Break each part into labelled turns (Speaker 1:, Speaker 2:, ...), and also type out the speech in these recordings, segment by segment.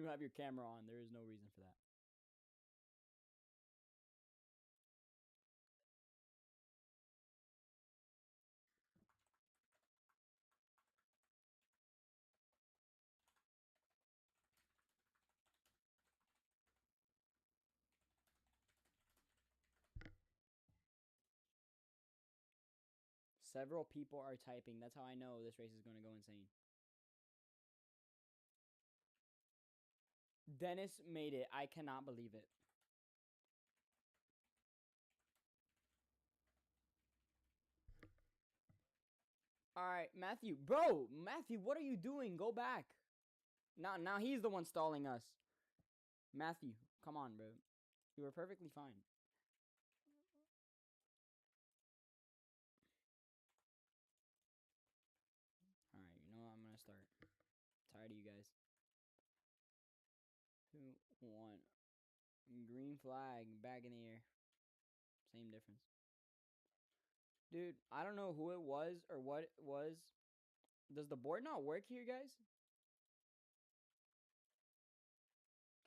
Speaker 1: you have your camera on. There is no reason for that. Several people are typing. That's how I know this race is going to go insane. Dennis made it. I cannot believe it. All right, Matthew. Bro, Matthew, what are you doing? Go back. Now he's the one stalling us. Matthew, come on, bro. You were perfectly fine. All right, you know what? I'm going to start. Tired of you guys. 2, 1. Green flag. Back in the air. Same difference. Dude, I don't know who it was or what it was. Does the board not work here, guys?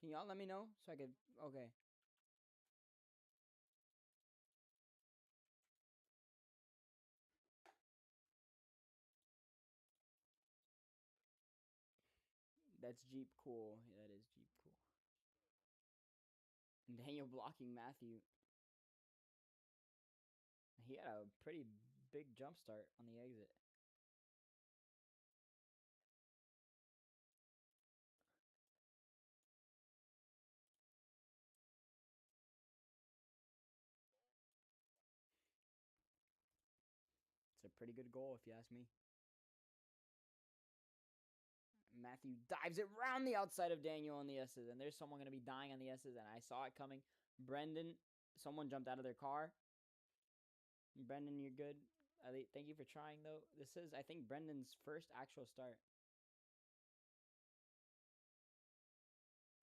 Speaker 1: Can y'all let me know so I could... Okay. That's Jeep cool. Yeah, that is Jeep cool. And Daniel blocking Matthew. He had a pretty big jump start on the exit. It's a pretty good goal, if you ask me. Matthew dives it round the outside of Daniel on the S's, and there's someone going to be dying on the S's, and I saw it coming. Brendan, someone jumped out of their car. Brendan, you're good. Thank you for trying, though. This is, I think, Brendan's first actual start.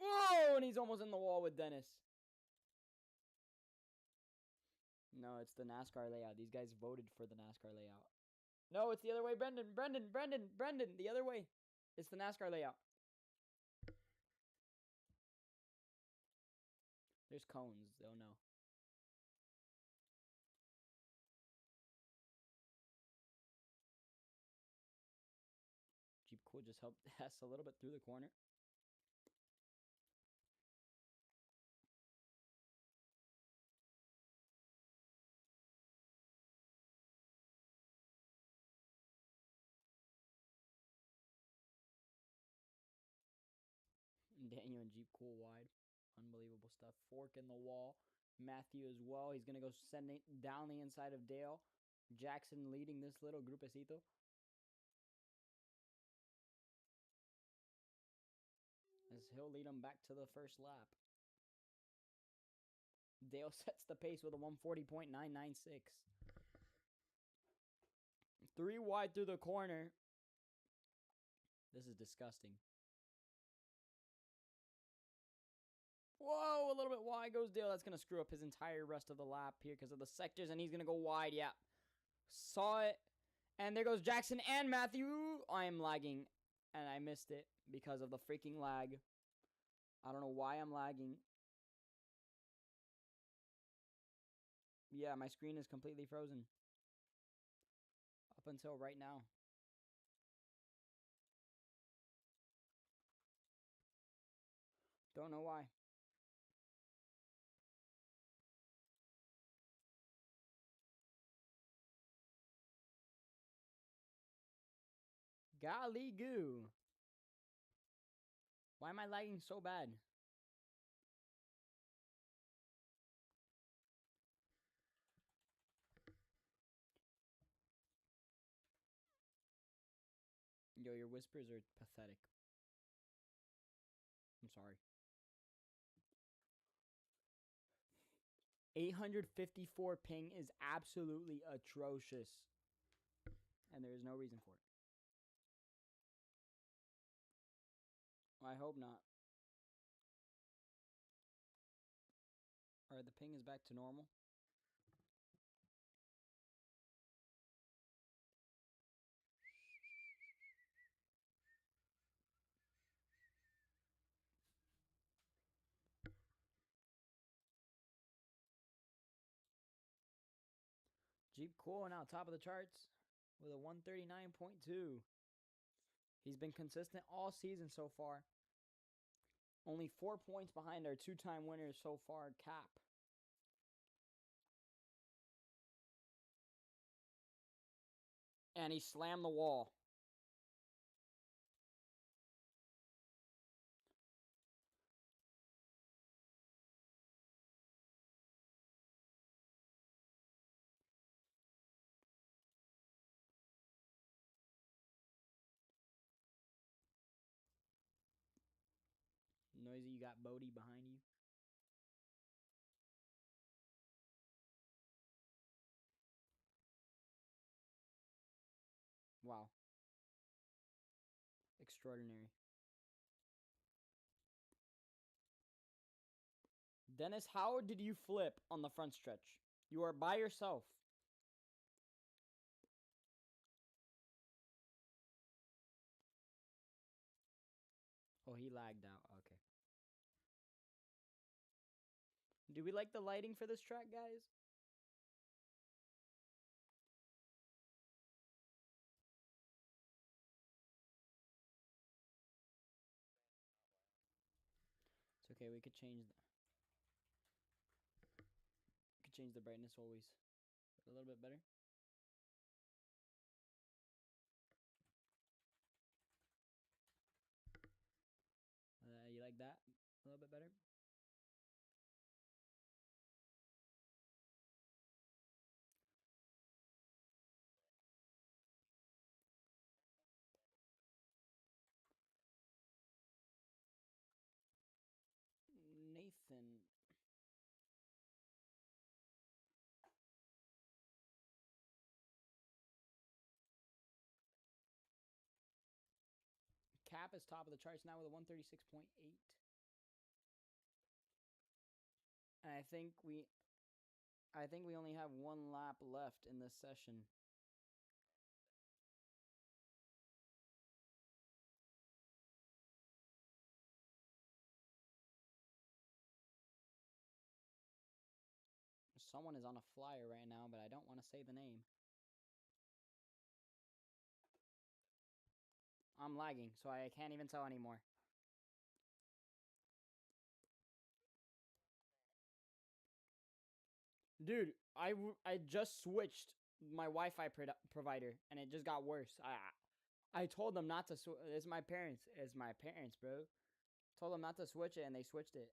Speaker 1: Whoa! And he's almost in the wall with Dennis. No, it's the NASCAR layout. These guys voted for the NASCAR layout. No, it's the other way, Brendan. Brendan, the other way. It's the NASCAR layout. There's cones. They'll know. Jeep Cool just helped Hess a little bit through the corner. Daniel and Jeep Cool wide. Unbelievable stuff. Fork in the wall. Matthew as well. He's going to go send it down the inside of Dale. Jackson leading this little grupecito. As he'll lead them back to the first lap. Dale sets the pace with a 140.996. 3 wide through the corner. This is disgusting. Whoa, a little bit wide goes Dale. That's going to screw up his entire rest of the lap here because of the sectors, and he's going to go wide. Yeah. Saw it. And there goes Jackson and Matthew. I am lagging, and I missed it because of the freaking lag. I don't know why I'm lagging. Yeah, my screen is completely frozen. Up until right now. Don't know why. Golly goo. Why am I lagging so bad? Yo, your whispers are pathetic. I'm sorry. 854 ping is absolutely atrocious. And there is no reason for it. I hope not. Alright, the ping is back to normal. Jeep Cool now top of the charts with a 139.2. He's been consistent all season so far. Only 4 points behind our two-time winners so far, Cap. And he slammed the wall. Noisy, you got Bodie behind you. Wow. Extraordinary. Dennis, how did you flip on the front stretch? You are by yourself. Oh, he lagged out. Okay. Do we like the lighting for this track, guys? It's okay. We could change the brightness always. A little bit better. You like that? A little bit better? Nathan. Cap is top of the charts now with a 136.8. And I think we only have one lap left in this session. Someone is on a flyer right now, but I don't want to say the name. I'm lagging, so I can't even tell anymore. Dude, I just switched my Wi-Fi provider, and it just got worse. I told them not to switch. It's my parents. It's my parents, bro. Told them not to switch it, and they switched it.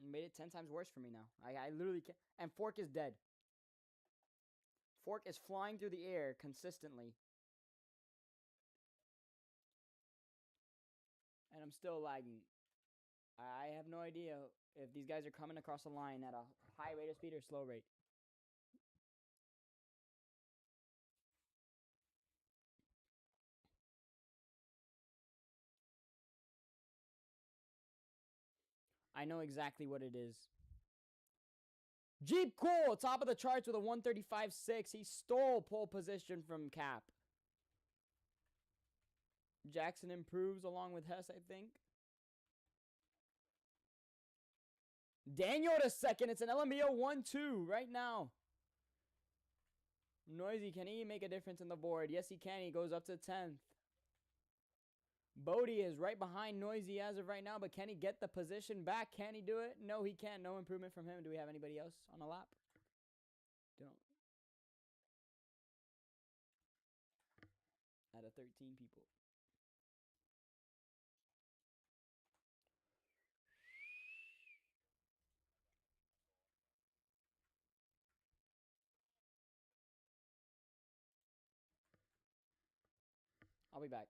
Speaker 1: It made it 10 times worse for me now. I literally can't. And Fork is dead. Fork is flying through the air consistently. And I'm still lagging. I have no idea if these guys are coming across the line at a high rate of speed or slow rate. I know exactly what it is. Jeep Cool, top of the charts with a 135.6. He stole pole position from Cap. Jackson improves along with Hess, I think. Daniel to second. It's an LNBO 1-2 right now. Noisy, can he make a difference in the board? Yes, he can. He goes up to 10th. Bodie is right behind Noisy as of right now, but can he get the position back? Can he do it? No, he can't. No improvement from him. Do we have anybody else on a lap? Don't. Out of 13 people. I'll be back.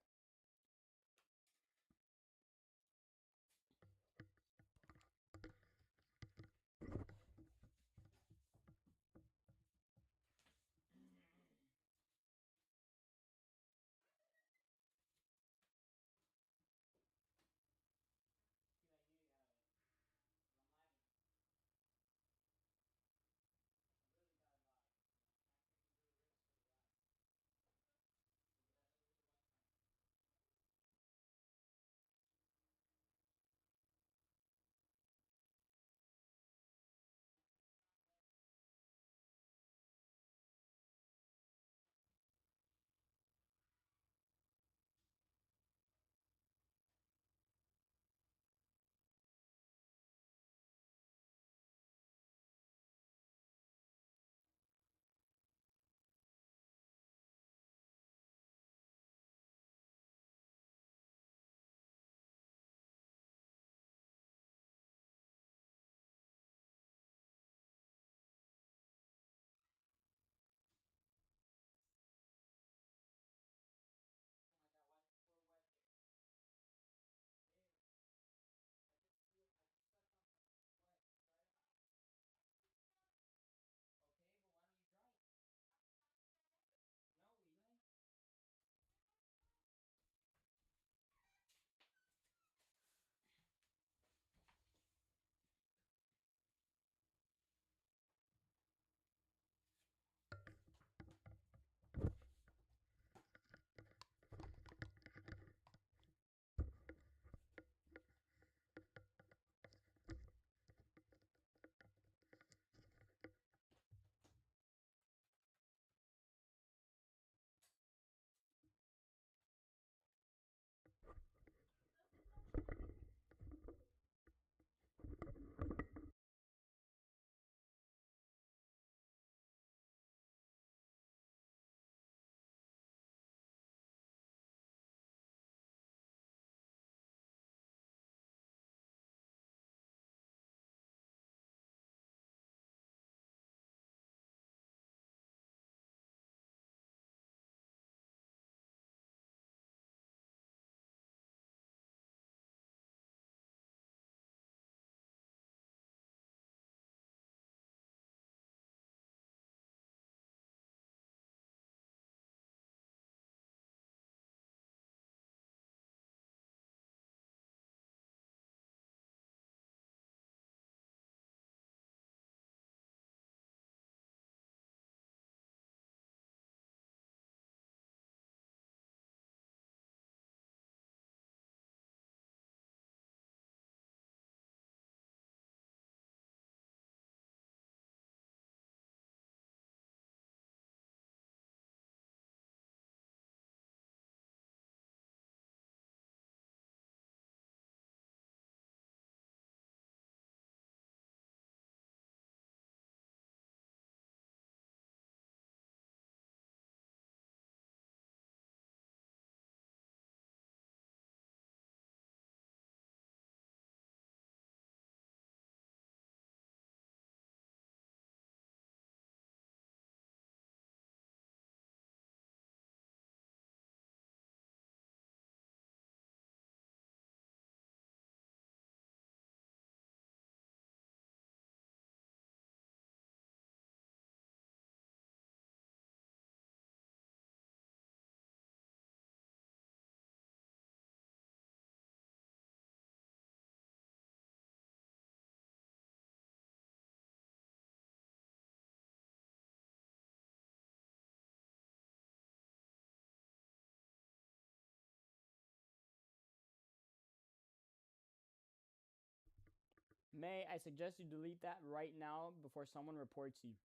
Speaker 1: May, I suggest you delete that right now before someone reports you.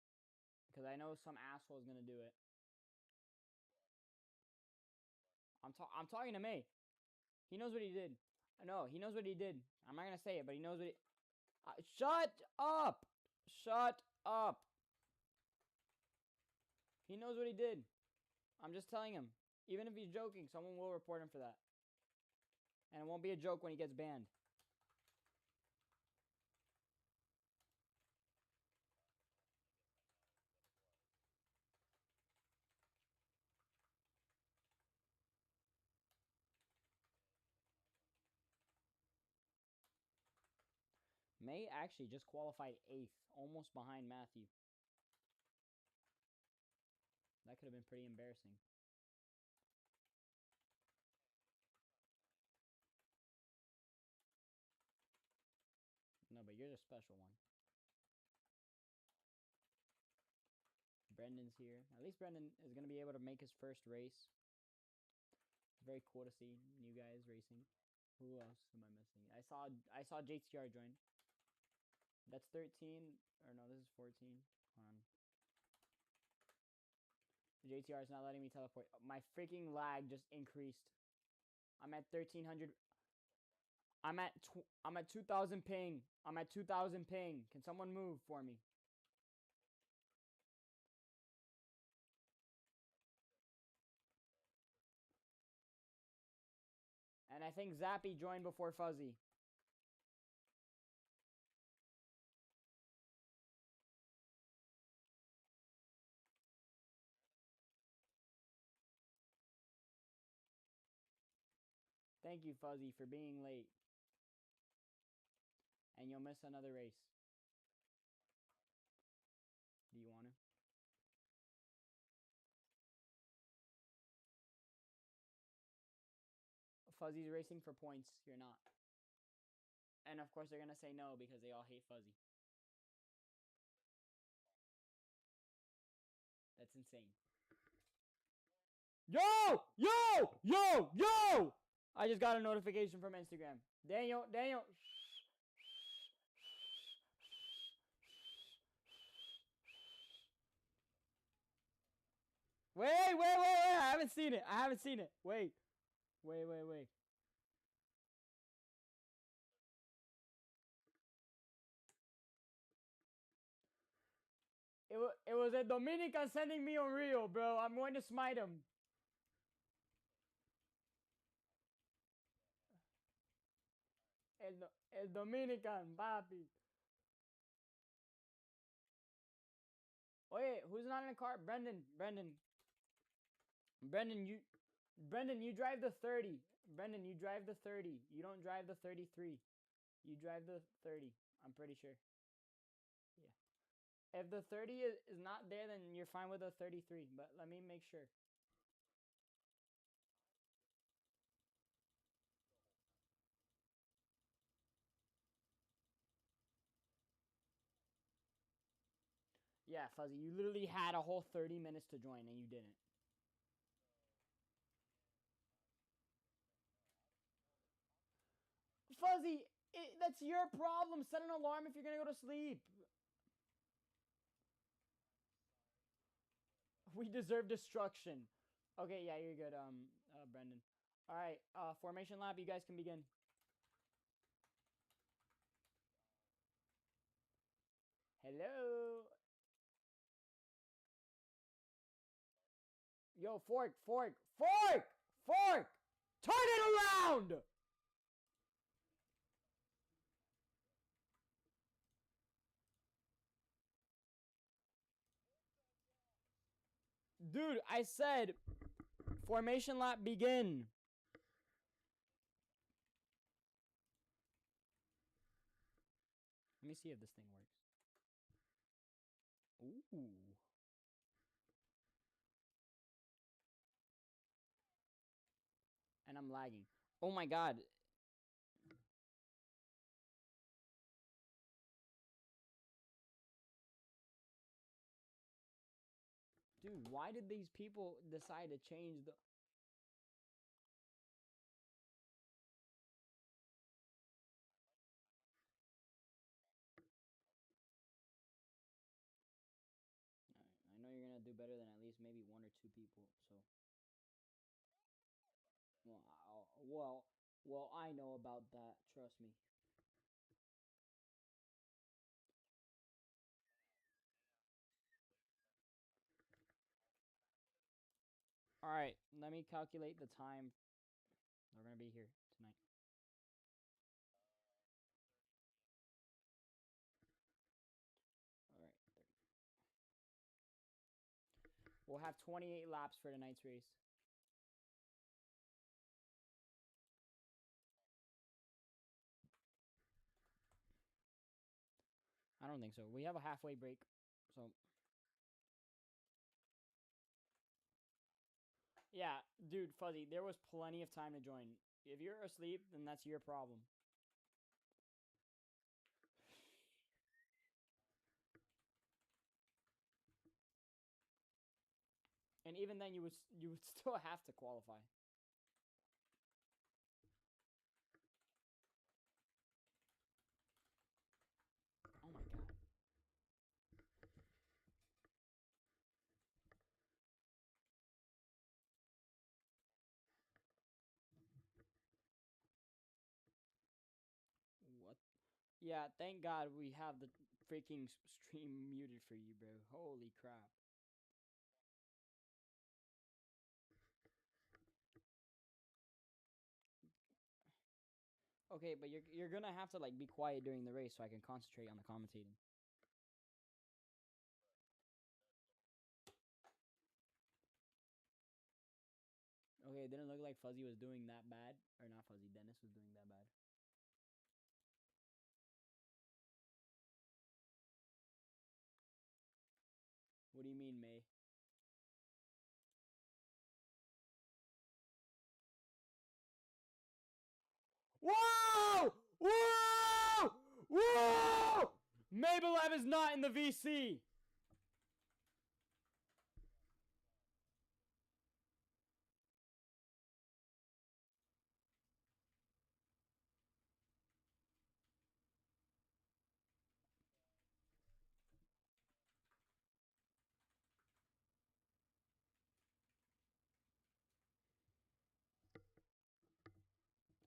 Speaker 1: Because I know some asshole is going to do it. I'm talking to May. He knows what he did. No, he knows what he did. I'm not going to say it, but he knows what he... shut up! Shut up! He knows what he did. I'm just telling him. Even if he's joking, someone will report him for that. And it won't be a joke when he gets banned. May actually just qualified 8th, almost behind Matthew. That could have been pretty embarrassing. No, but you're the special one. Brendan's here. At least Brendan is going to be able to make his first race. It's very cool to see new guys racing. Who else am I missing? I saw JTR join. That's 13. Or no, this is 14. Hold on. JTR is not letting me teleport. My freaking lag just increased. I'm at 1300. I'm at 2000 ping. I'm at 2000 ping. Can someone move for me? And I think Zappy joined before Fuzzy. Thank you, Fuzzy, for being late. And you'll miss another race. Do you want to? Fuzzy's racing for points. You're not. And of course, they're going to say no because they all hate Fuzzy. That's insane. Yo! Yo! Yo! Yo! I just got a notification from Instagram. Daniel. Wait. I haven't seen it. Wait. It was a Dominican sending me on Rio, bro. I'm going to smite him. El Dominican, papi. Wait, who's not in the car? Brendan, you drive the 30. Brendan, you drive the 30. You don't drive the 33. You drive the 30. I'm pretty sure. Yeah. If the 30 is not there, then you're fine with the 33. But let me make sure. Yeah, Fuzzy, you literally had a whole 30 minutes to join and you didn't. Fuzzy, that's your problem. Set an alarm if you're going to go to sleep. We deserve destruction. Okay, yeah, you're good, Brendan. All right, formation lap, you guys can begin. Hello. Yo, fork. Turn it around. Dude, I said formation lap begin. Let me see if this thing works. Ooh. And I'm lagging. Oh my god. Dude, why did these people decide to change the... do better than at least maybe 1 or 2 people. So, well, I know about that. Trust me. All right, let me calculate the time we're gonna be here tonight. All right, 30. We'll have 28 laps for tonight's race. I don't think so. We have a halfway break, so yeah, dude, Fuzzy, there was plenty of time to join. If you're asleep, then that's your problem. And even then, you would still have to qualify. Oh my god. What? Yeah, thank God we have the freaking stream muted for you, bro. Holy crap. Okay, but you're gonna have to like be quiet during the race so I can concentrate on the commentating. Okay, it didn't look like Fuzzy was doing that bad, or not Fuzzy. Dennis was doing that bad. What do you mean, May? Whoa! Whoa! Whoa! Mabelev is not in the VC.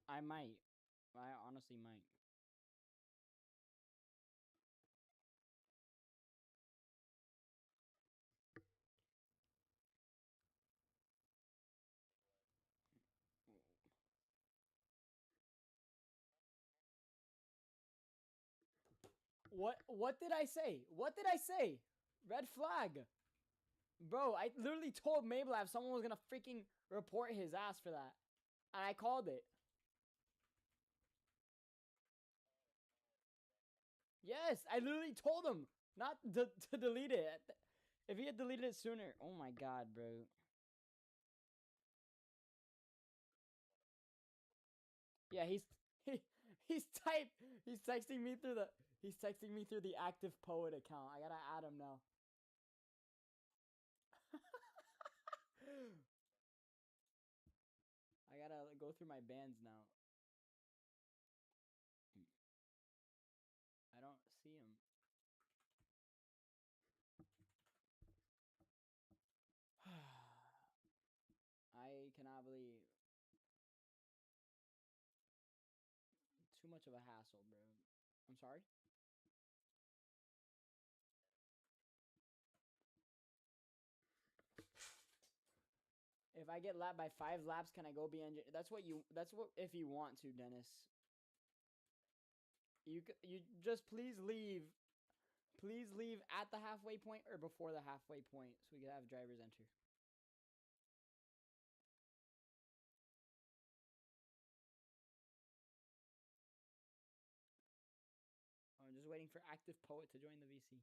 Speaker 1: I might. I honestly might. What did I say? What did I say? Red flag. Bro, I literally told Mabelev someone was gonna freaking report his ass for that. And I called it. Yes, I literally told him not to delete it. If he had deleted it sooner. Oh my god, bro. Yeah, he, he's type he's texting me through the active poet account. I gotta add him now. I gotta go through my bands now. I don't see him. I cannot believe too much of a hassle, bro. I'm sorry. If I get lapped by 5 laps, can I go be engine? That's what if you want to, Dennis. You just please leave. Please leave at the halfway point or before the halfway point so we can have drivers enter. I'm just waiting for active poet to join the VC.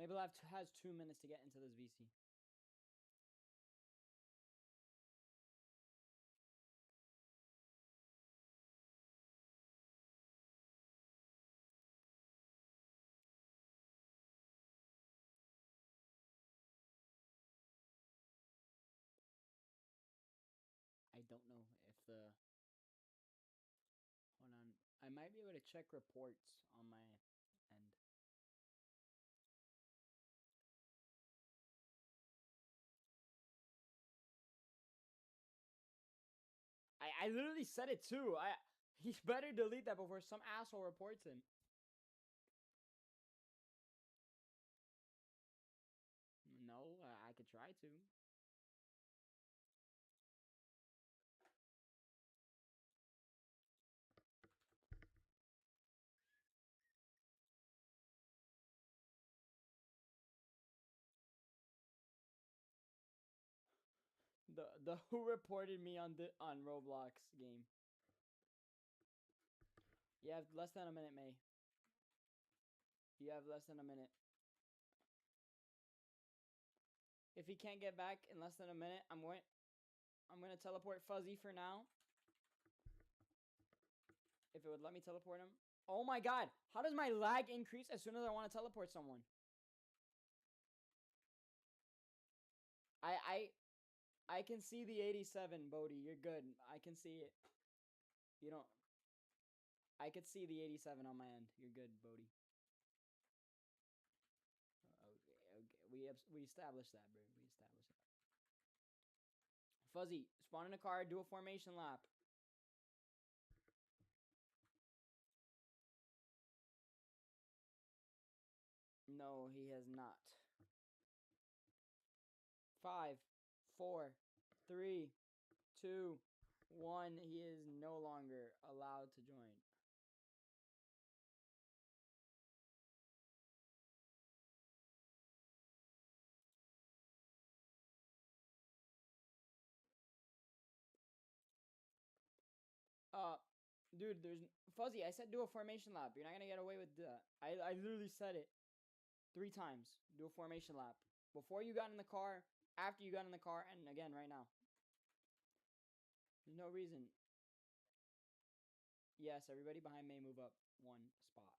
Speaker 1: Maple Ave has 2 minutes to get into this VC. I don't know if the... Hold on. I might be able to check reports on my end. I literally said it too. He better delete that before some asshole reports him. No, I could try to. The who reported me on Roblox game. You have less than a minute, May. You have less than a minute. If he can't get back in less than a minute, I'm gonna teleport Fuzzy for now. If it would let me teleport him. Oh my god! How does my lag increase as soon as I want to teleport someone? I can see the 87, Bodhi. You're good. I can see it. You don't... I could see the 87 on my end. You're good, Bodhi. Okay. We established that, bro. We established that. Fuzzy, spawn in a car, do a formation lap. No, he has not. 5, 4, 3, 2, 1. He is no longer allowed to join. Dude, there's... Fuzzy, I said do a formation lap. You're not gonna get away with that. I literally said it 3 times. Do a formation lap. Before you got in the car, after you got in the car, and again right now. There's no reason. Yes, everybody behind may move up 1 spot.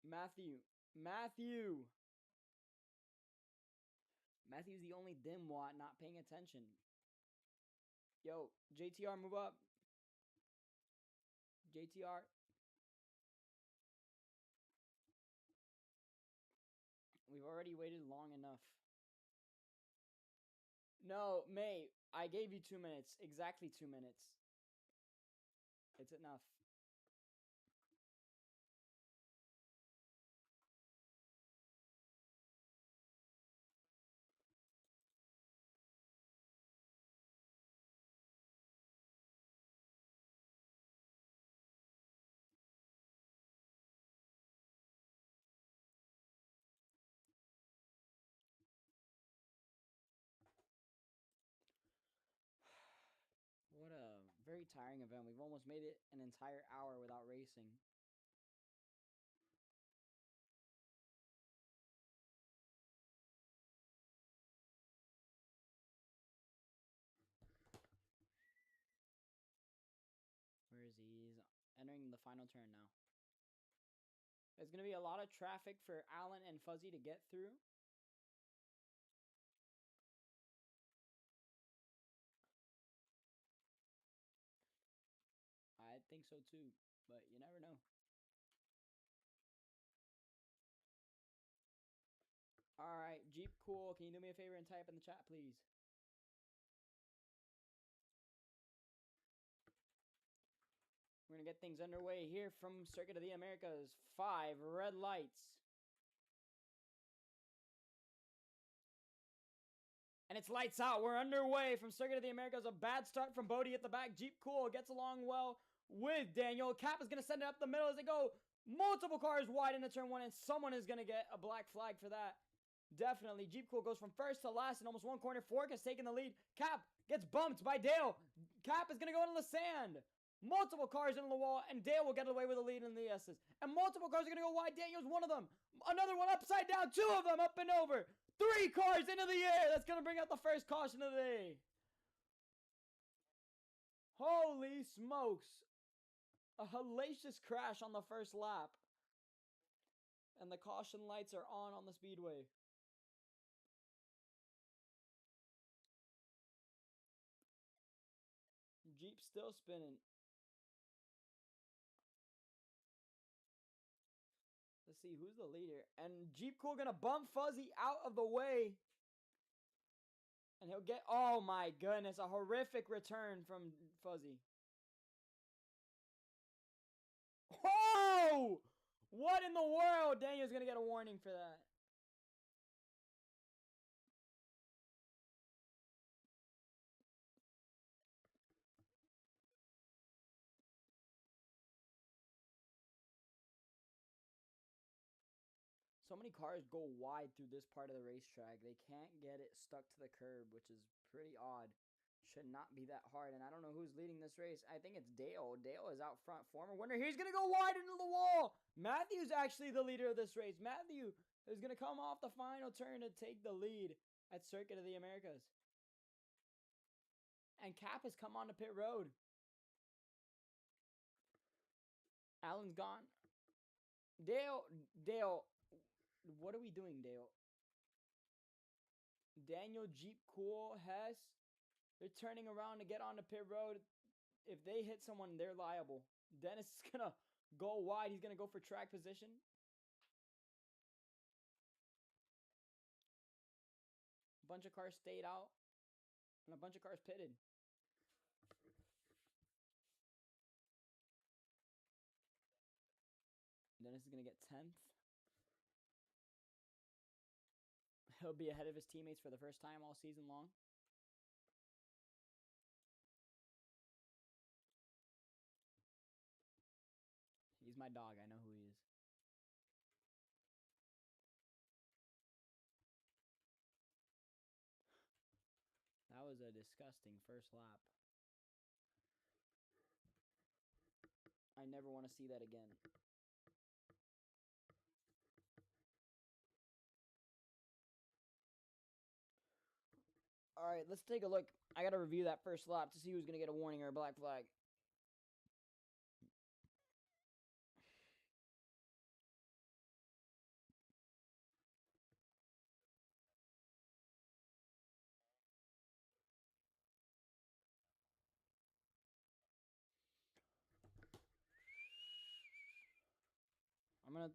Speaker 1: Matthew. Matthew's the only dimwat not paying attention. Yo, JTR, move up. JTR. We've already waited long enough. No, May, I gave you 2 minutes. Exactly 2 minutes. It's enough. What a very tiring event. We've almost made it an entire hour without racing. Where is he? He's entering the final turn now. There's going to be a lot of traffic for Alan and Fuzzy to get through. I think so too, but you never know. Alright, Jeep Cool, can you do me a favor and type in the chat, please? We're going to get things underway here from Circuit of the Americas. 5 red lights. And it's lights out. We're underway from Circuit of the Americas. A bad start from Bodhi at the back. Jeep Cool gets along well with Daniel. Cap is going to send it up the middle as they go multiple cars wide into turn 1, and someone is going to get a black flag for that. Definitely. Jeep Cool goes from first to last in almost one corner. Fork has taken the lead. Cap gets bumped by Dale. Cap is going to go into the sand. Multiple cars into the wall, and Dale will get away with a lead in the S's. And multiple cars are going to go wide. Daniel's one of them. Another one upside down. Two of them up and over. 3 cars into the air. That's going to bring out the first caution of the day. Holy smokes. A hellacious crash on the first lap. And the caution lights are on the speedway. Jeep still spinning. Let's see, who's the leader? And Jeep Cool gonna bump Fuzzy out of the way. And he'll get, oh my goodness, a horrific return from Fuzzy. Oh! What in the world? Daniel's gonna get a warning for that. So many cars go wide through this part of the racetrack. They can't get it stuck to the curb, which is pretty odd. Should not be that hard. And I don't know who's leading this race. I think it's Dale. Dale is out front. Former winner. He's going to go wide into the wall. Matthew's actually the leader of this race. Matthew is going to come off the final turn to take the lead at Circuit of the Americas. And Cap has come onto pit road. Allen's gone. Dale, what are we doing, Dale? Daniel, Jeep, Cool, Hess. They're turning around to get onto pit road. If they hit someone, they're liable. Dennis is going to go wide. He's going to go for track position. A bunch of cars stayed out. And a bunch of cars pitted. Dennis is going to get 10th. He'll be ahead of his teammates for the first time all season long. He's my dog. I know who he is. That was a disgusting first lap. I never want to see that again. All right, let's take a look. I got to review that first lap to see who's going to get a warning or a black flag. I'm going to...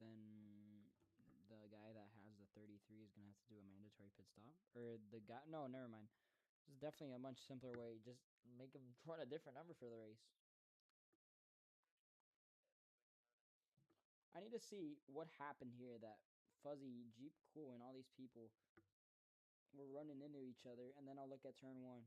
Speaker 1: Then the guy that has the 33 is going to have to do a mandatory pit stop. Or the guy... No, never mind. This is definitely a much simpler way. Just make him run a different number for the race. I need to see what happened here that Fuzzy, Jeep Cool, and all these people were running into each other. And then I'll look at turn 1.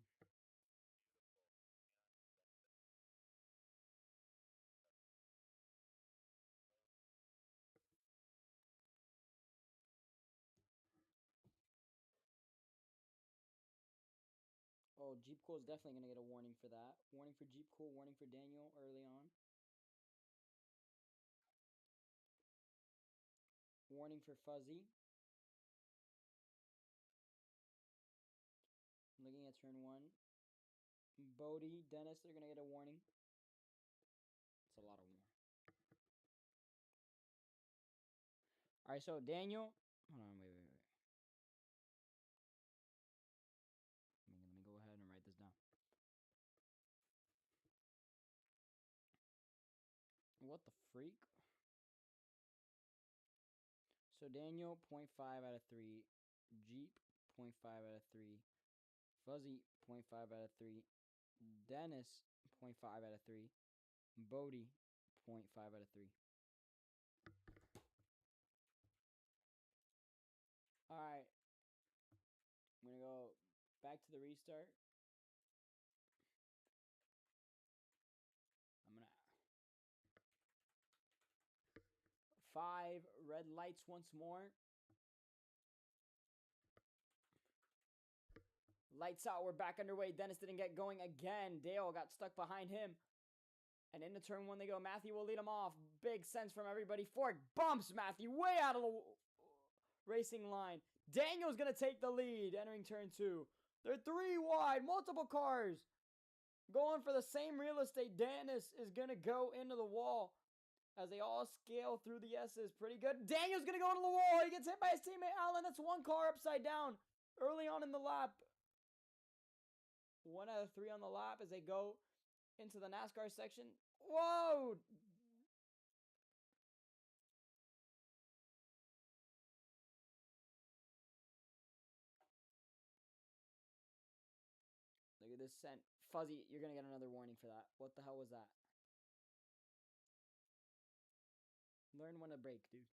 Speaker 1: Oh, Jeep Cool is definitely going to get a warning for that. Warning for Jeep Cool, warning for Daniel early on. Warning for Fuzzy. Looking at turn 1. Bodie, Dennis, they're going to get a warning. It's a lot of warning. All right, so Daniel. Hold on, wait. Let me go ahead and write this down. What the freak? So Daniel, 0.5 out of 3. Jeep, 0.5 out of 3. Fuzzy, 0.5 out of 3. Dennis, 0.5 out of 3. Bodie, 0.5 out of 3. Alright. I'm going to go back to the restart. I'm going to... 5 red lights once more. Lights out. We're back underway. Dennis didn't get going again. Dale got stuck behind him. And into turn one they go. Matthew will lead him off. Big sense from everybody. Fork bumps Matthew way out of the racing line. Daniel's going to take the lead entering turn two. They're 3 wide. Multiple cars going for the same real estate. Dennis is going to go into the wall as they all scale through the S's. Pretty good. Daniel's going to go into the wall. He gets hit by his teammate Allen. That's one car upside down early on in the lap. 1 out of 3 on the lap as they go into the NASCAR section. Whoa! Look at this scent. Fuzzy, you're going to get another warning for that. What the hell was that? Learn when to brake, dude.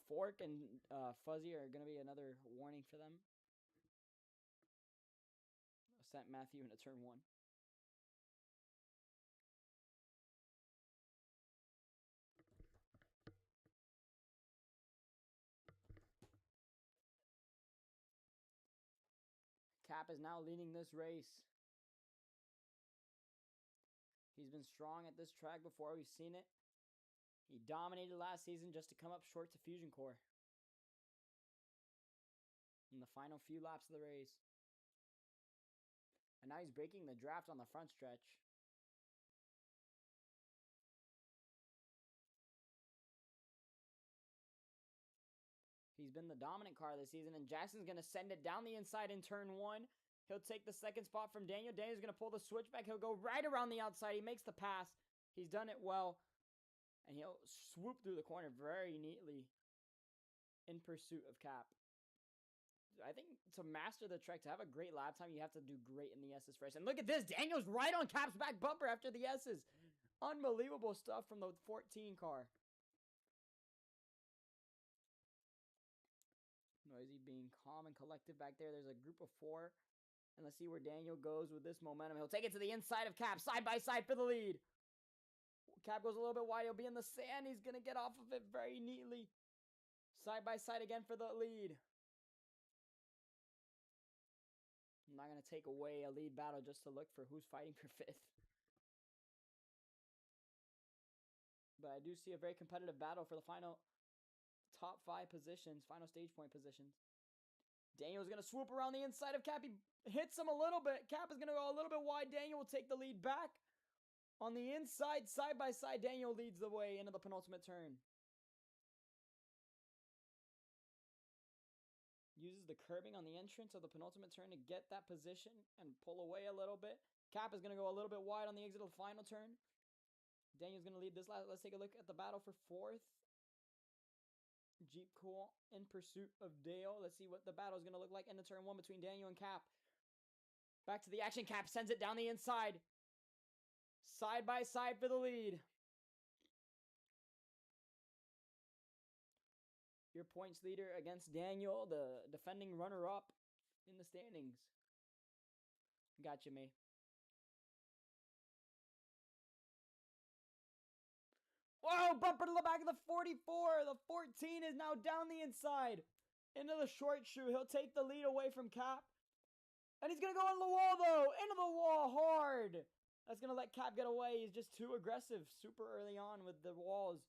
Speaker 1: Fork and Fuzzy are going to be another warning for them. Sent Matthew into turn one. Cap is now leading this race. He's been strong at this track before. We've seen it. He dominated last season just to come up short to Fusion Core in the final few laps of the race. And now he's breaking the draft on the front stretch. He's been the dominant car this season, and Jackson's going to send it down the inside in turn one. He'll take the second spot from Daniel. Daniel's going to pull the switchback. He'll go right around the outside. He makes the pass. He's done it well. And he'll swoop through the corner very neatly in pursuit of Cap. I think to master the Trek, to have a great lap time, you have to do great in the S's first. And look at this. Daniel's right on Cap's back bumper after the S's. Unbelievable stuff from the 14 car. Noisy being calm and collective back there. There's a group of 4. And let's see where Daniel goes with this momentum. He'll take it to the inside of Cap. Side by side for the lead. Cap goes a little bit wide. He'll be in the sand. He's going to get off of it very neatly. Side by side again for the lead. I'm not going to take away a lead battle just to look for who's fighting for 5th. But I do see a very competitive battle for the final top 5 positions, final stage point positions. Daniel's going to swoop around the inside of Cap. He hits him a little bit. Cap is going to go a little bit wide. Daniel will take the lead back. On the inside, side by side, Daniel leads the way into the penultimate turn. Uses the curbing on the entrance of the penultimate turn to get that position and pull away a little bit. Cap is going to go a little bit wide on the exit of the final turn. Daniel's going to lead this lap. Let's take a look at the battle for 4th. Jeep Cool in pursuit of Dale. Let's see what the battle is going to look like in the turn one between Daniel and Cap. Back to the action. Cap sends it down the inside. Side by side for the lead. Your points leader against Daniel, the defending runner-up in the standings. Gotcha, me. Whoa, bumper to the back of the 44. The 14 is now down the inside. Into the short shoe. He'll take the lead away from Cap. And he's going to go into the wall, though. Into the wall hard. That's going to let Cap get away. He's just too aggressive super early on with the walls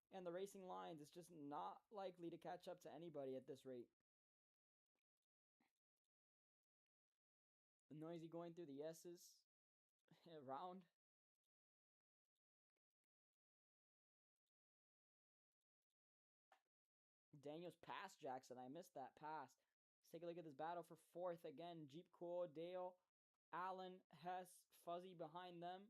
Speaker 1: and the racing lines. It's just not likely to catch up to anybody at this rate. Noisy going through the S's around. Daniel's past Jackson. I missed that pass. Let's take a look at this battle for 4th. Again, Jeep Cool, Dale, Allen, Hess, Fuzzy behind them.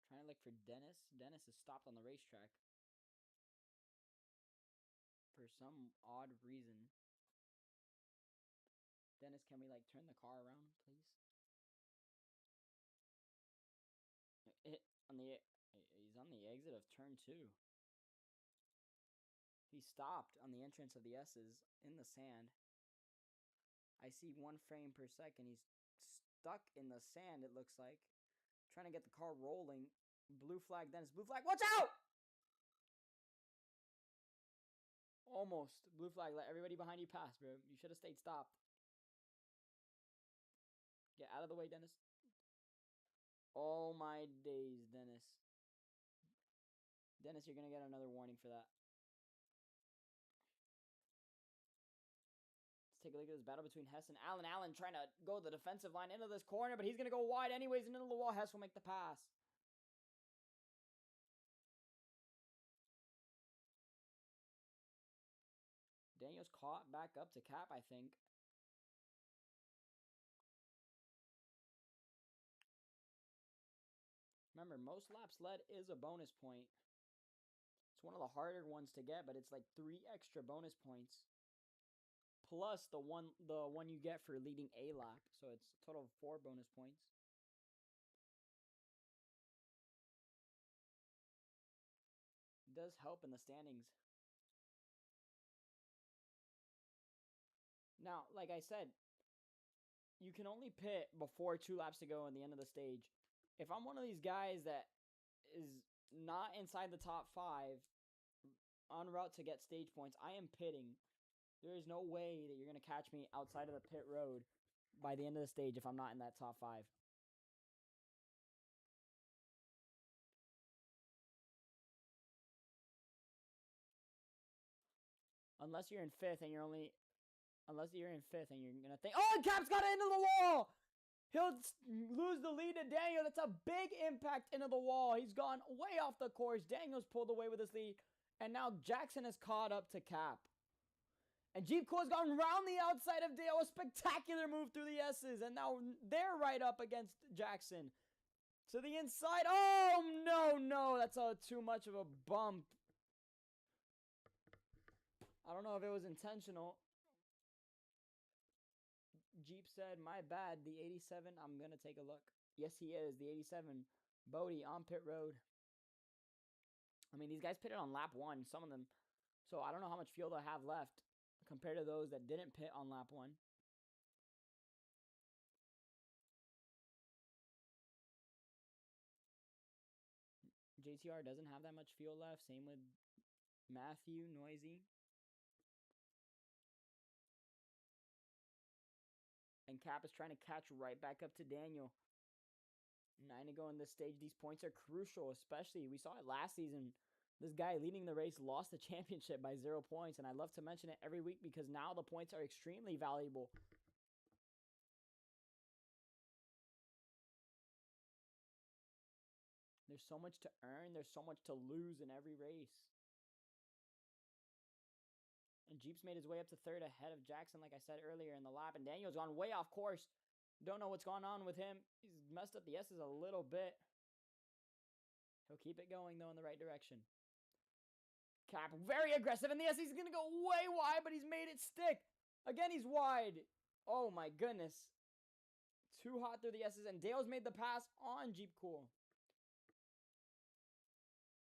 Speaker 1: Trying to look for Dennis. Dennis is stopped on the racetrack for some odd reason. Dennis, can we like turn the car around, please? He's on the exit of turn 2. He stopped on the entrance of the S's in the sand. I see 1 frame per second. He's stuck in the sand, it looks like. Trying to get the car rolling. Blue flag, Dennis. Blue flag. Watch out! Almost. Blue flag. Let everybody behind you pass, bro. You should have stayed stopped. Get out of the way, Dennis. Oh my days, Dennis. Dennis, you're going to get another warning for that. Let's take a look at this battle between Hess and Allen. Allen trying to go the defensive line into this corner, but he's going to go wide anyways and into the wall. Hess will make the pass. Daniel's caught back up to Cap, I think. Remember, most laps led is a bonus point. It's one of the harder ones to get, but it's like 3 extra bonus points. Plus the one you get for leading a lap. So it's a total of 4 bonus points. It does help in the standings. Now, like I said, you can only pit before 2 laps to go in the end of the stage. If I'm one of these guys that is not inside the top 5 en route to get stage points, I am pitting. There is no way that you're going to catch me outside of the pit road by the end of the stage if I'm not in that top 5. Unless you're in 5th and you're only... Unless you're in 5th and you're going to think, oh, Cap's got it into the wall! He'll lose the lead to Daniel. That's a big impact into the wall. He's gone way off the course. Daniel's pulled away with his lead. And now Jackson has caught up to Cap. And Jeep Cool's gone round the outside of Dale. A spectacular move through the S's. And now they're right up against Jackson. To the inside. Oh, no. That's too much of a bump. I don't know if it was intentional. Jeep said, my bad, the 87, I'm going to take a look. Yes, he is, the 87. Bodie on pit road. I mean, these guys pitted on lap 1, some of them. So I don't know how much fuel they'll have left compared to those that didn't pit on lap 1. JTR doesn't have that much fuel left. Same with Matthew, Noisy. And Cap is trying to catch right back up to Daniel. 9 to go in this stage. These points are crucial, especially. We saw it last season. This guy leading the race lost the championship by 0 points. And I love to mention it every week because now the points are extremely valuable. There's so much to earn. There's so much to lose in every race. And Jeep's made his way up to 3rd ahead of Jackson, like I said earlier in the lap. And Daniel's gone way off course. Don't know what's going on with him. He's messed up the S's a little bit. He'll keep it going, though, in the right direction. Cap, very aggressive. And the S, he's going to go way wide, but he's made it stick. Again, he's wide. Oh, my goodness. Too hot through the S's. And Dale's made the pass on Jeep Cool.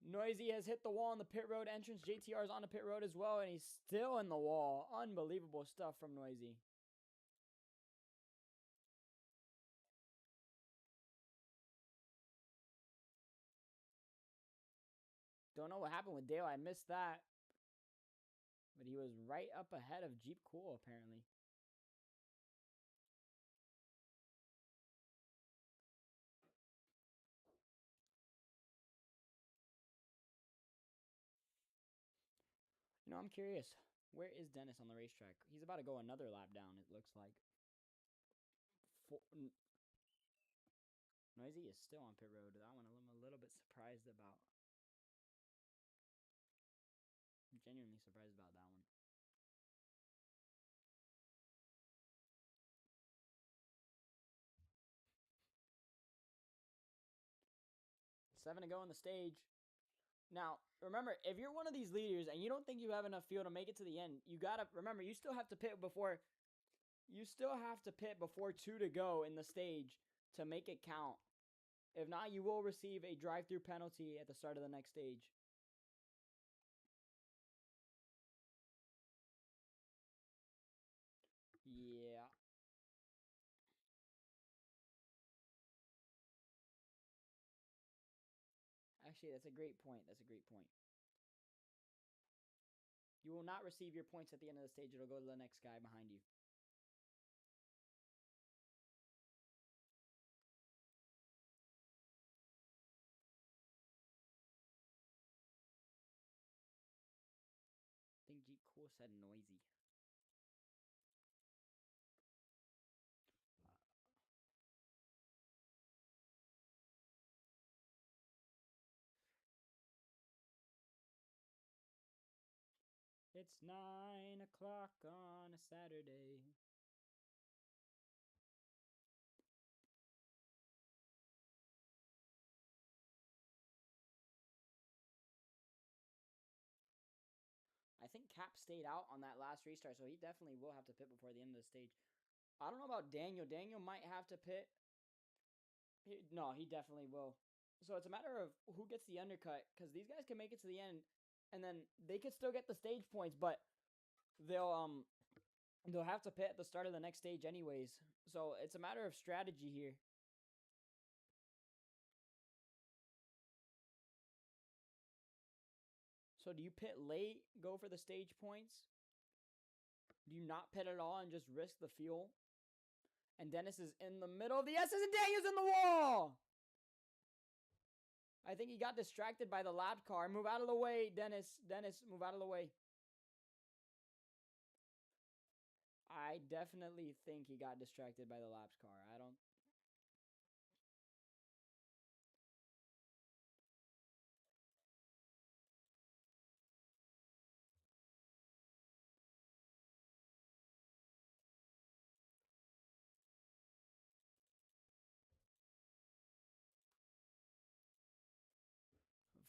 Speaker 1: Noisy has hit the wall on the pit road entrance. JTR is on the pit road as well, and he's still in the wall. Unbelievable stuff from Noisy. Don't know what happened with Dale. I missed that. But he was right up ahead of Jeep Cool, apparently. You know, I'm curious. Where is Dennis on the racetrack? He's about to go another lap down, it looks like. Noisy is still on pit road. That one I'm a little bit surprised about. I'm genuinely surprised about that one. 7 to go on the stage. Now, remember, if you're one of these leaders and you don't think you have enough fuel to make it to the end, you gotta remember you still have to pit before 2 to go in the stage to make it count. If not, you will receive a drive-through penalty at the start of the next stage. Actually, that's a great point. That's a great point. You will not receive your points at the end of the stage. It'll go to the next guy behind you. I think Jeep Cool said noisy. It's 9 o'clock on a Saturday. I think Cap stayed out on that last restart, so he definitely will have to pit before the end of the stage. I don't know about Daniel. Daniel might have to pit. No, he definitely will. So it's a matter of who gets the undercut, because these guys can make it to the end, and then they could still get the stage points, but they'll have to pit at the start of the next stage anyways. So it's a matter of strategy here. So do you pit late, go for the stage points? Do you not pit at all and just risk the fuel? And Dennis is in the middle of the S's and Daniel's in the wall! I think he got distracted by the lap car. Move out of the way, Dennis. Dennis, move out of the way. I definitely think he got distracted by the laps car. I don't...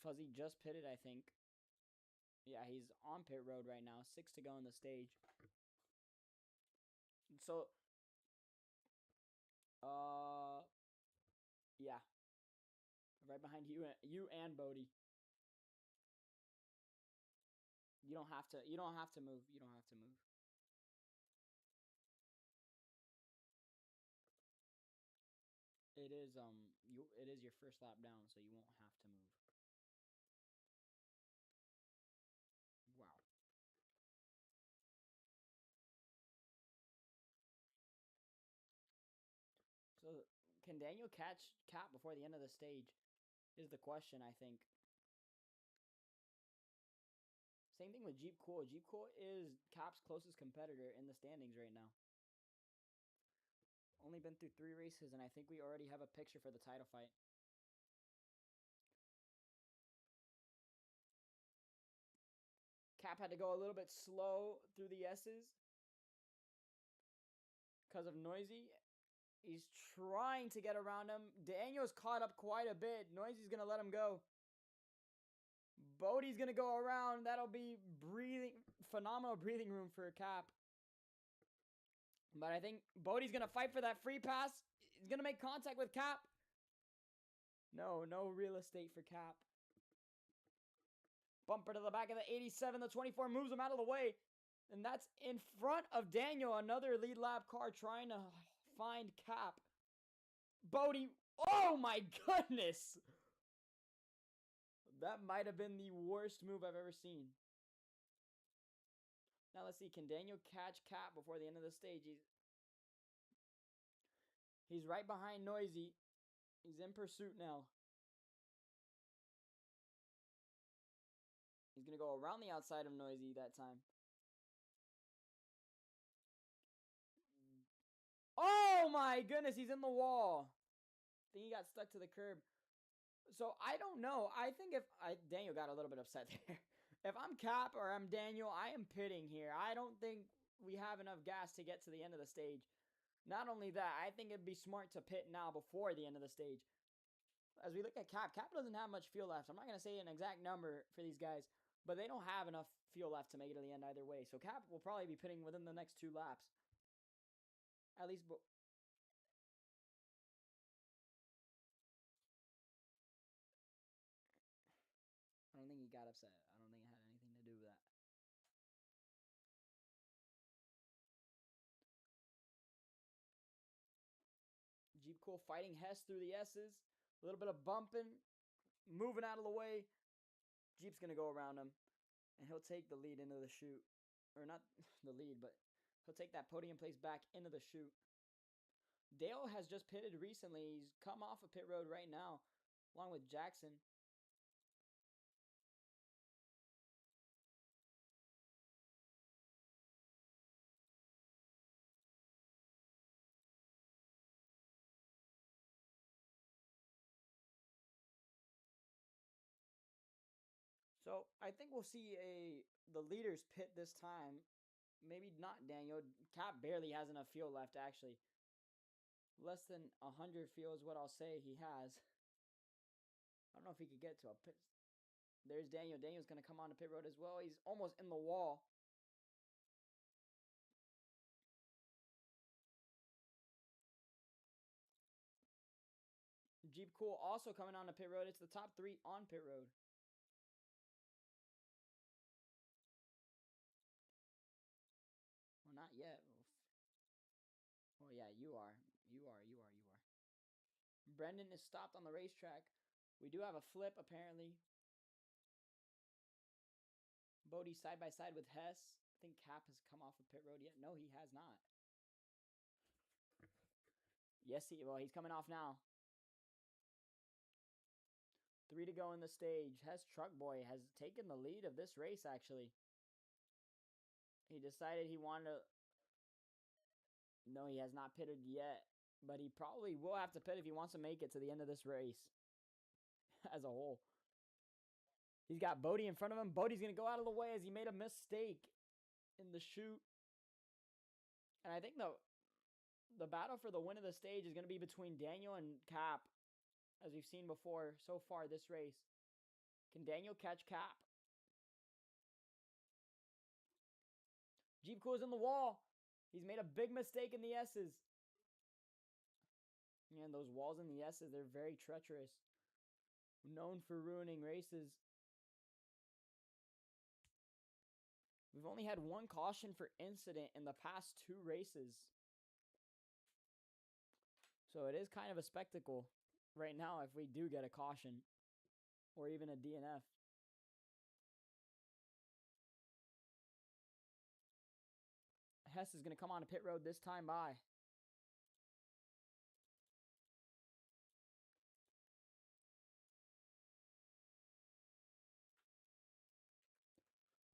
Speaker 1: Fuzzy just pitted, I think. Yeah, he's on pit road right now. 6 to go in the stage. So, yeah. Right behind you and Bodie. You don't have to move. You don't have to move. It is it is your first lap down, so you won't have to move. Wow. So can Daniel catch Cap before the end of the stage is the question, I think. Same thing with Jeep Cool. Jeep Cool is Cap's closest competitor in the standings right now. Only been through 3 races, and I think we already have a picture for the title fight. Cap had to go a little bit slow through the S's because of Noisy. He's trying to get around him. Daniel's caught up quite a bit. Noisy's going to let him go. Bodie's going to go around. That'll be phenomenal breathing room for Cap. But I think Bodie's going to fight for that free pass. He's going to make contact with Cap. No real estate for Cap. Bumper to the back of the 87. The 24 moves him out of the way. And that's in front of Daniel. Another lead lap car trying to find Cap. Bodie. Oh my goodness. That might have been the worst move I've ever seen. Now let's see. Can Daniel catch Cap before the end of the stage? He's right behind Noisy. He's in pursuit now. He's going to go around the outside of Noisy that time. Oh my goodness, he's in the wall. I think he got stuck to the curb. So I don't know. I think Daniel got a little bit upset there. If I'm Cap or I'm Daniel, I am pitting here. I don't think we have enough gas to get to the end of the stage. Not only that, I think it'd be smart to pit now before the end of the stage. As we look at Cap doesn't have much fuel left. I'm not going to say an exact number for these guys, but they don't have enough fuel left to make it to the end either way. So Cap will probably be pitting within the next 2 laps. At least... I don't think he got upset. I don't think it had anything to do with that. Jeep Cool fighting Hess through the S's. A little bit of bumping. moving out of the way. Jeep's going to go around him, and he'll take the lead into the chute. Or not the lead, but he'll take that podium place back into the chute. Dale has just pitted recently. He's come off a pit road right now, along with Jackson. So I think we'll see the leaders pit this time. Maybe not Daniel. Cap barely has enough fuel left, actually. Less than 100 fuel is what I'll say he has. I don't know if he could get to a pit. There's Daniel. Daniel's going to come on the pit road as well. He's almost in the wall. Jeep Cool also coming on the pit road. It's the top 3 on pit road. Well, not yet. Oh, yeah, you are. You are. Brendan is stopped on the racetrack. We do have a flip, apparently. Bodie side by side with Hess. I think Cap has come off of pit road yet. No, he has not. Yes, he's coming off now. 3 to go in the stage. Hess Truck Boy has taken the lead of this race, actually. He decided he wanted to... No, he has not pitted yet. But he probably will have to pit if he wants to make it to the end of this race. As a whole. He's got Bodie in front of him. Bodie's going to go out of the way as he made a mistake in the chute. And I think the battle for the win of the stage is going to be between Daniel and Cap. As we've seen before so far this race. Can Daniel catch Cap? Jeep Cool's in the wall. He's made a big mistake in the S's. Man, those walls in the S's, they're very treacherous. Known for ruining races. We've only had 1 caution for incident in the past 2 races. So it is kind of a spectacle right now if we do get a caution. Or even a DNF. Hess is going to come on a pit road this time by.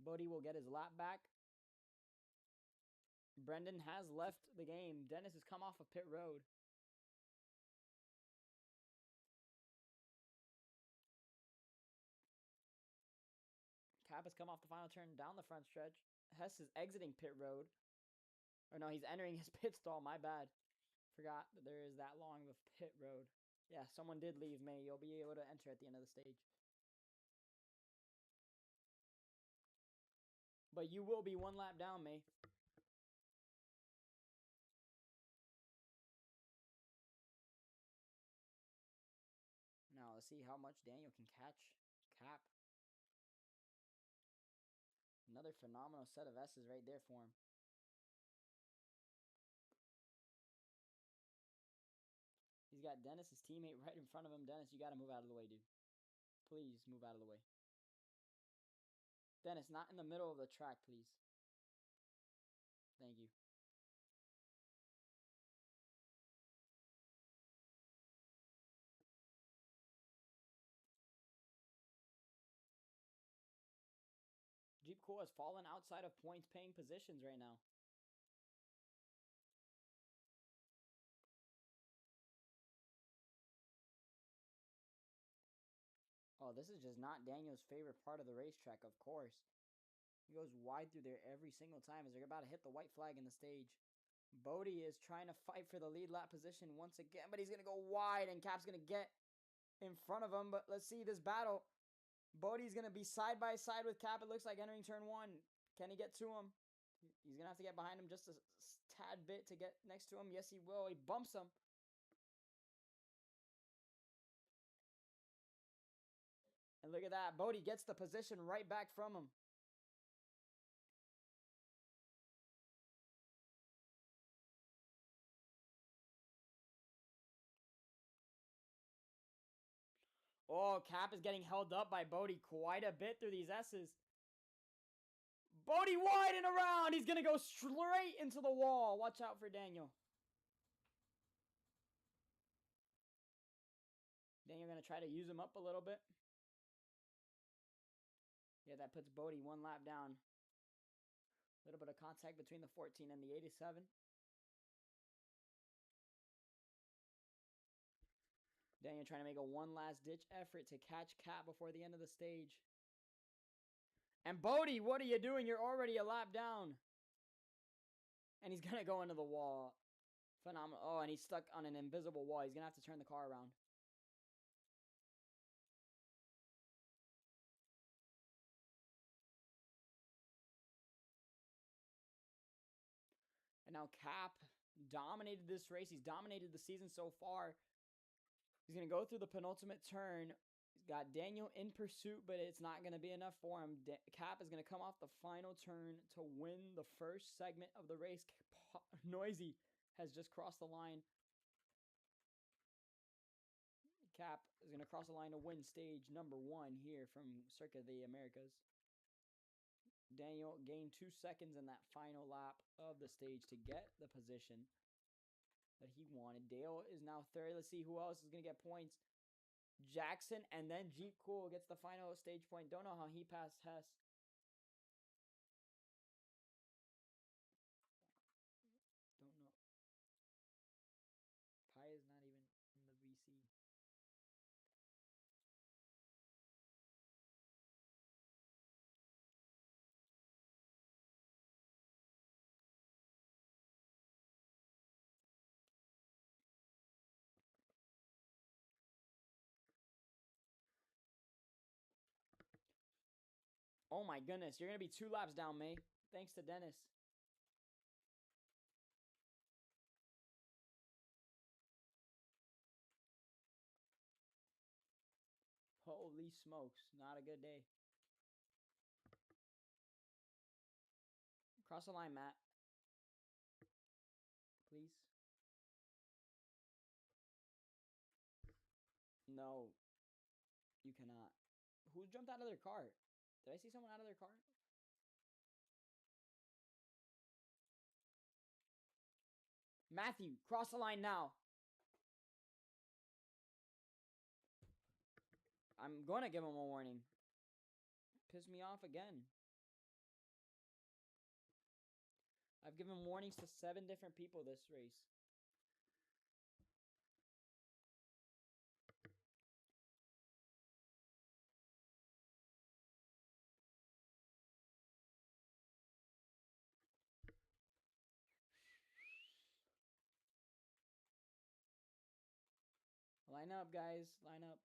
Speaker 1: Bodie will get his lap back. Brendan has left the game. Dennis has come off of pit road. Cap has come off the final turn down the front stretch. Hess is exiting pit road. Or no, he's entering his pit stall. My bad. Forgot that there is that long of pit road. Yeah, someone did leave, May. You'll be able to enter at the end of the stage. But you will be 1 lap down, May. Now, let's see how much Daniel can catch Cap. Another phenomenal set of S's right there for him. He's got Dennis's teammate right in front of him. Dennis, you got to move out of the way, dude. Please move out of the way. Dennis, not in the middle of the track, please. Thank you. Jeep Cool has fallen outside of points paying positions right now. Oh, this is just not Daniel's favorite part of the racetrack, of course. He goes wide through there every single time as they're about to hit the white flag in the stage. Bodie is trying to fight for the lead lap position once again, but he's going to go wide and Cap's going to get in front of him. But let's see this battle. Bodie's going to be side by side with Cap, it looks like, entering turn 1. Can he get to him? He's going to have to get behind him just a tad bit to get next to him. Yes, he will. He bumps him. And look at that. Bodie gets the position right back from him. Oh, Cap is getting held up by Bodie quite a bit through these S's. Bodie wide and around. He's going to go straight into the wall. Watch out for Daniel. Daniel going to try to use him up a little bit. Yeah, that puts Bodie 1 lap down. A little bit of contact between the 14 and the 87. Daniel trying to make a one last ditch effort to catch Cap before the end of the stage. And Bodie, what are you doing? You're already a lap down. And he's going to go into the wall. Phenomenal. Oh, and he's stuck on an invisible wall. He's going to have to turn the car around. And now Cap dominated this race. He's dominated the season so far. He's going to go through the penultimate turn. He's got Daniel in pursuit, but it's not going to be enough for him. Cap is going to come off the final turn to win the first segment of the race. Noisy has just crossed the line. Cap is going to cross the line to win stage number 1 here from Circuit of the Americas. Daniel gained 2 seconds in that final lap of the stage to get the position that he wanted. Dale is now 3rd. Let's see who else is going to get points. Jackson and then Jeep Cool gets the final stage point. Don't know how he passed Hess. Don't know. Pi is not even in the VC. Oh my goodness, you're going to be 2 laps down, May. Thanks to Dennis. Holy smokes, not a good day. Cross the line, Matt. Please. No, you cannot. Who jumped out of their car? Did I see someone out of their car? Matthew, cross the line now. I'm going to give him a warning. Piss me off again. I've given warnings to 7 different people this race. Line up, guys. Line up.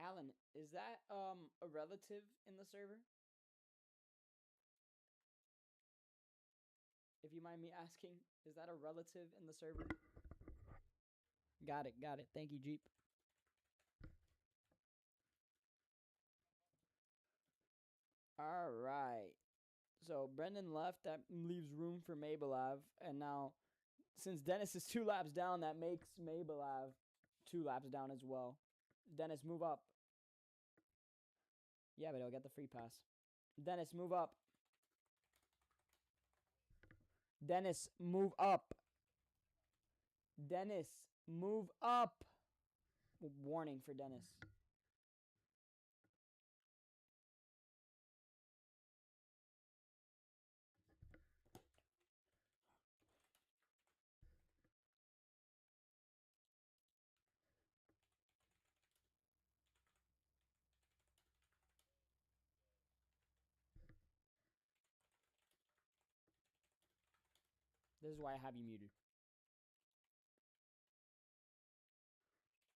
Speaker 1: Alan, is that a relative in the server? If you mind me asking, is that a relative in the server? Got it, got it. Thank you, Jeep. All right. So Brendan left. That leaves room for Mabelav. And now, since Dennis is 2 laps down, that makes Mabelav 2 laps down as well. Dennis, move up. Yeah, but he'll get the free pass. Dennis, move up. Dennis, move up. Dennis, move up. Warning for Dennis. This is why I have you muted.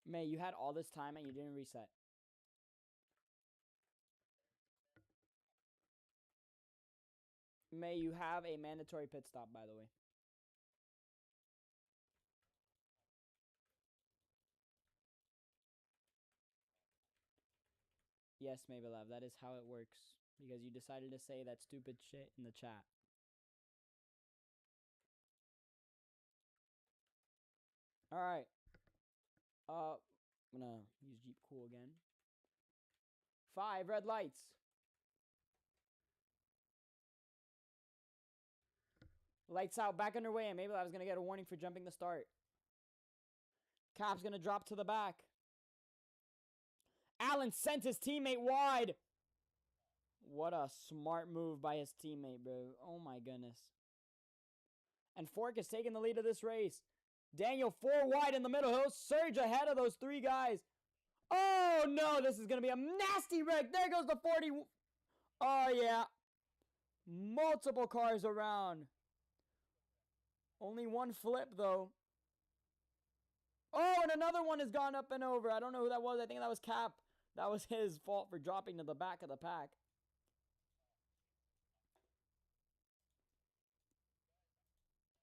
Speaker 1: May, you had all this time and you didn't reset. May, you have a mandatory pit stop, by the way. Yes, Mabelav, that is how it works. Because you decided to say that stupid shit in the chat. All right. I'm gonna use Jeep Cool again. 5 red lights. Lights out, back underway, and maybe I was gonna get a warning for jumping the start. Cap's gonna drop to the back. Allen sent his teammate wide. What a smart move by his teammate, bro. Oh my goodness. And Fork is taking the lead of this race. Daniel 4 wide in the middle. He'll surge ahead of those 3 guys. Oh no, this is gonna be a nasty wreck. There goes the 40. Oh yeah. Multiple cars around. Only one flip though. Oh, and another one has gone up and over. I don't know who that was. I think that was Cap. That was his fault for dropping to the back of the pack.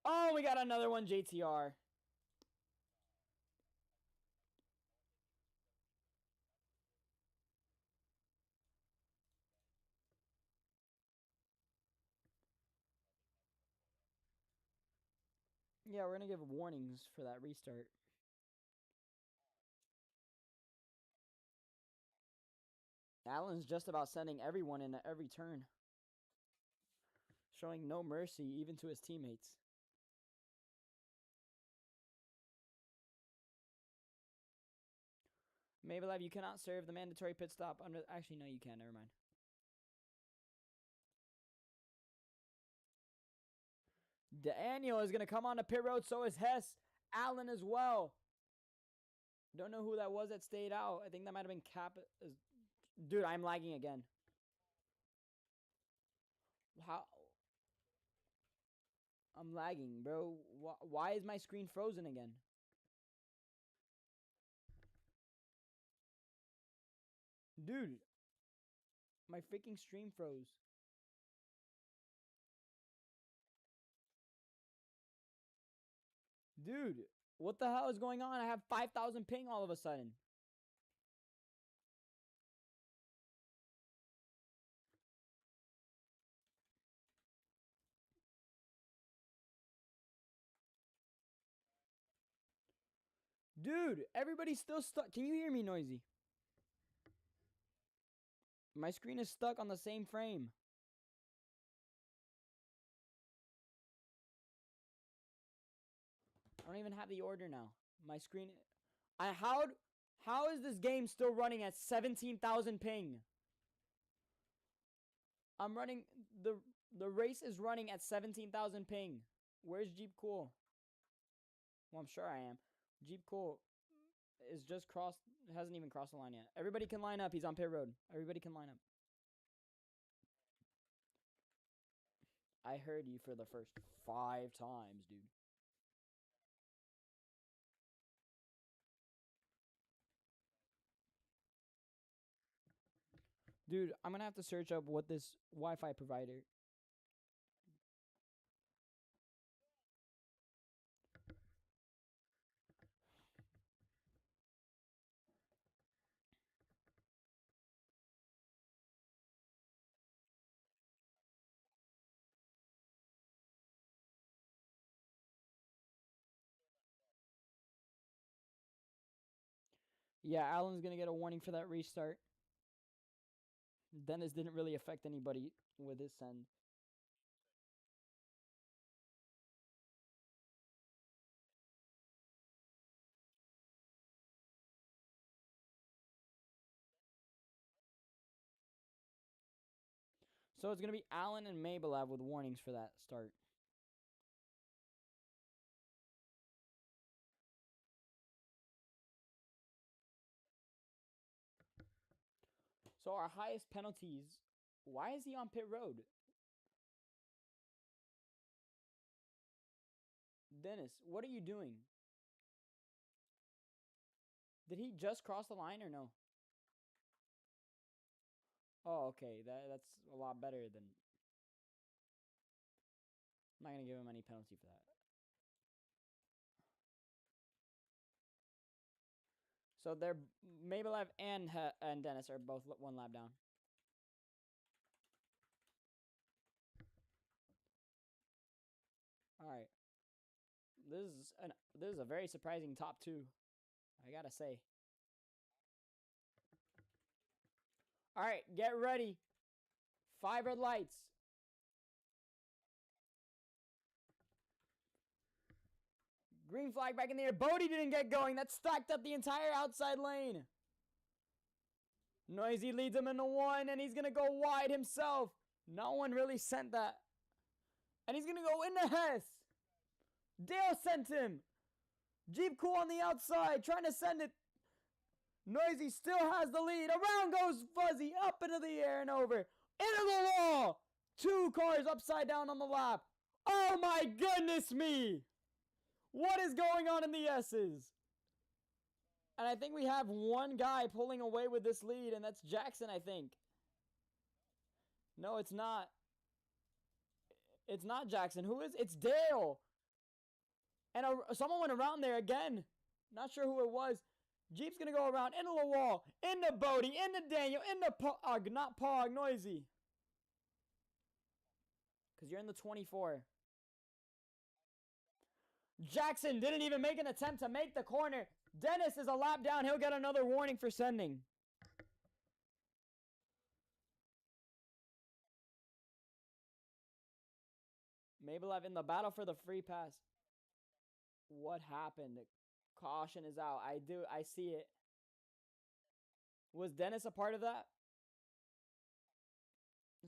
Speaker 1: Oh, we got another one, JTR. Yeah, we're going to give warnings for that restart. Allen's just about sending everyone into every turn. Showing no mercy even to his teammates. Mabelev, you cannot serve the mandatory pit stop under... Actually, no, you can. Never mind. Daniel is going to come on the pit road. So is Hess. Allen as well. Don't know who that was that stayed out. I think that might have been Cap. Dude, I'm lagging again. How? I'm lagging, bro. Why is my screen frozen again? Dude, my freaking stream froze. Dude, what the hell is going on? I have 5,000 ping all of a sudden. Dude, everybody's still stuck. Can you hear me, Noisy? My screen is stuck on the same frame. I don't even have the order now. My screen... How is this game still running at 17,000 ping? I'm running... The race is running at 17,000 ping. Where's Jeep Cool? Well, I'm sure I am. Jeep Cool is just crossed... Hasn't even crossed the line yet. Everybody can line up. He's on pit road. Everybody can line up. I heard you for the first 5 times, dude. Dude, I'm gonna have to search up what this Wi-Fi provider... Yeah, Allen's gonna get a warning for that restart. Dennis didn't really affect anybody with his send. So it's gonna be Allen and Mabelev with warnings for that start. So our highest penalties... Why is he on pit road? Dennis, what are you doing? Did he just cross the line or no? Oh, okay. That's a lot better than... I'm not going to give him any penalty for that. So they're... Mabelev and Dennis are both 1 lap down. Alright. This is a very surprising top 2. I gotta say. All right, get ready. 5 red lights. Green flag back in the air. Bodie didn't get going. That stacked up the entire outside lane. Noisy leads him into 1, and he's going to go wide himself. No one really sent that. And he's going to go into Hess. Dale sent him. Jeep Cool on the outside, trying to send it. Noisy still has the lead. Around goes Fuzzy, up into the air and over. Into the wall. 2 cars upside down on the lap. Oh my goodness me. What is going on in the S's? And I think we have one guy pulling away with this lead, and that's Jackson, I think. No, it's not. It's not Jackson. Who is? It's Dale. And someone went around there again. Not sure who it was. Jeep's going to go around into the wall, into Bodie, into Daniel, into Pog, not Pog, Noisy. Because you're in the 24. Jackson didn't even make an attempt to make the corner. Dennis is a lap down. He'll get another warning for sending. Mabelev in the battle for the free pass. What happened? Caution is out. I see it. Was Dennis a part of that?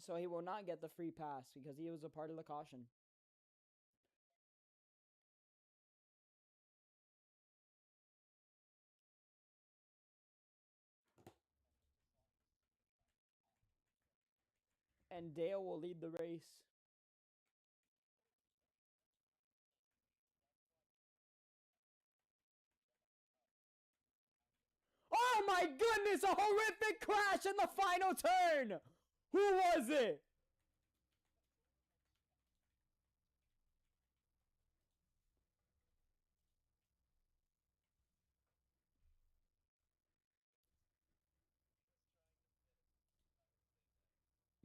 Speaker 1: So he will not get the free pass because he was a part of the caution. And Dale will lead the race. Oh my goodness, a horrific crash in the final turn. Who was it?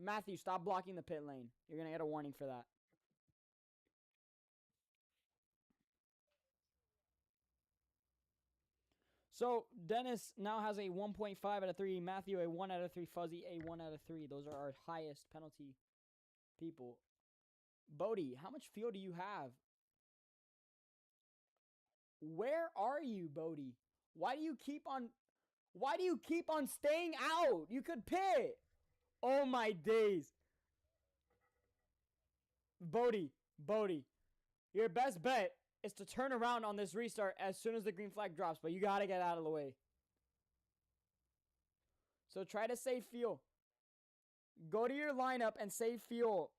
Speaker 1: Matthew, stop blocking the pit lane. You're going to get a warning for that. So, Dennis now has a 1.5 out of 3. Matthew, a 1 out of 3. Fuzzy, a 1 out of 3. Those are our highest penalty people. Bodie, how much fuel do you have? Where are you, Bodie? Why do you keep on staying out? You could pit. Oh my days. Bodie, your best bet is to turn around on this restart as soon as the green flag drops, but you got to get out of the way. So try to save fuel. Go to your lineup and save fuel.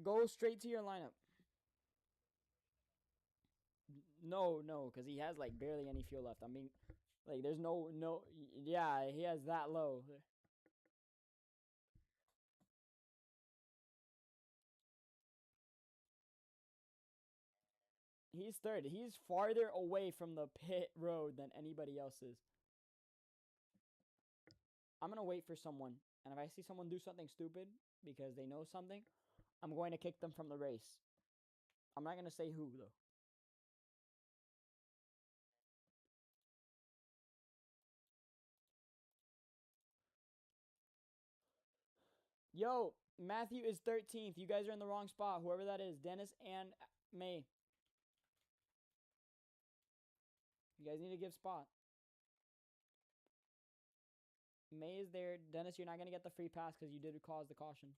Speaker 1: Go straight to your lineup. No, because he has like barely any fuel left. I mean, like there's no, yeah, he has that low. He's third. He's farther away from the pit road than anybody else is. I'm going to wait for someone. And if I see someone do something stupid because they know something, I'm going to kick them from the race. I'm not going to say who, though. Yo, Matthew is 13th. You guys are in the wrong spot. Whoever that is. Dennis and May. You guys need to give spot. May is there. Dennis, you're not going to get the free pass because you did cause the caution.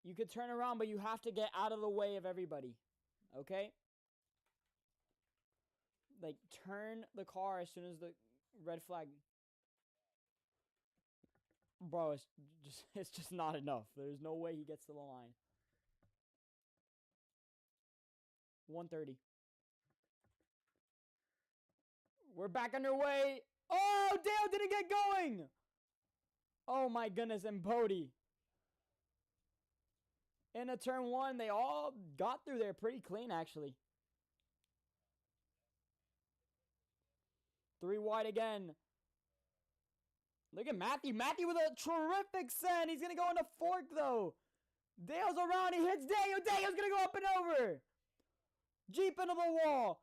Speaker 1: You could turn around, but you have to get out of the way of everybody. Okay? Like, turn the car as soon as the red flag. Bro, it's just not enough. There's no way he gets to the line. 130. We're back underway. Oh, Dale didn't get going. Oh my goodness, and Bodie. In a turn 1, they all got through there pretty clean, actually. 3 wide again. Look at Matthew. Matthew with a terrific send. He's going to go into fork, though. Dale's around. He hits Dale. Dale's going to go up and over. Jeep into the wall.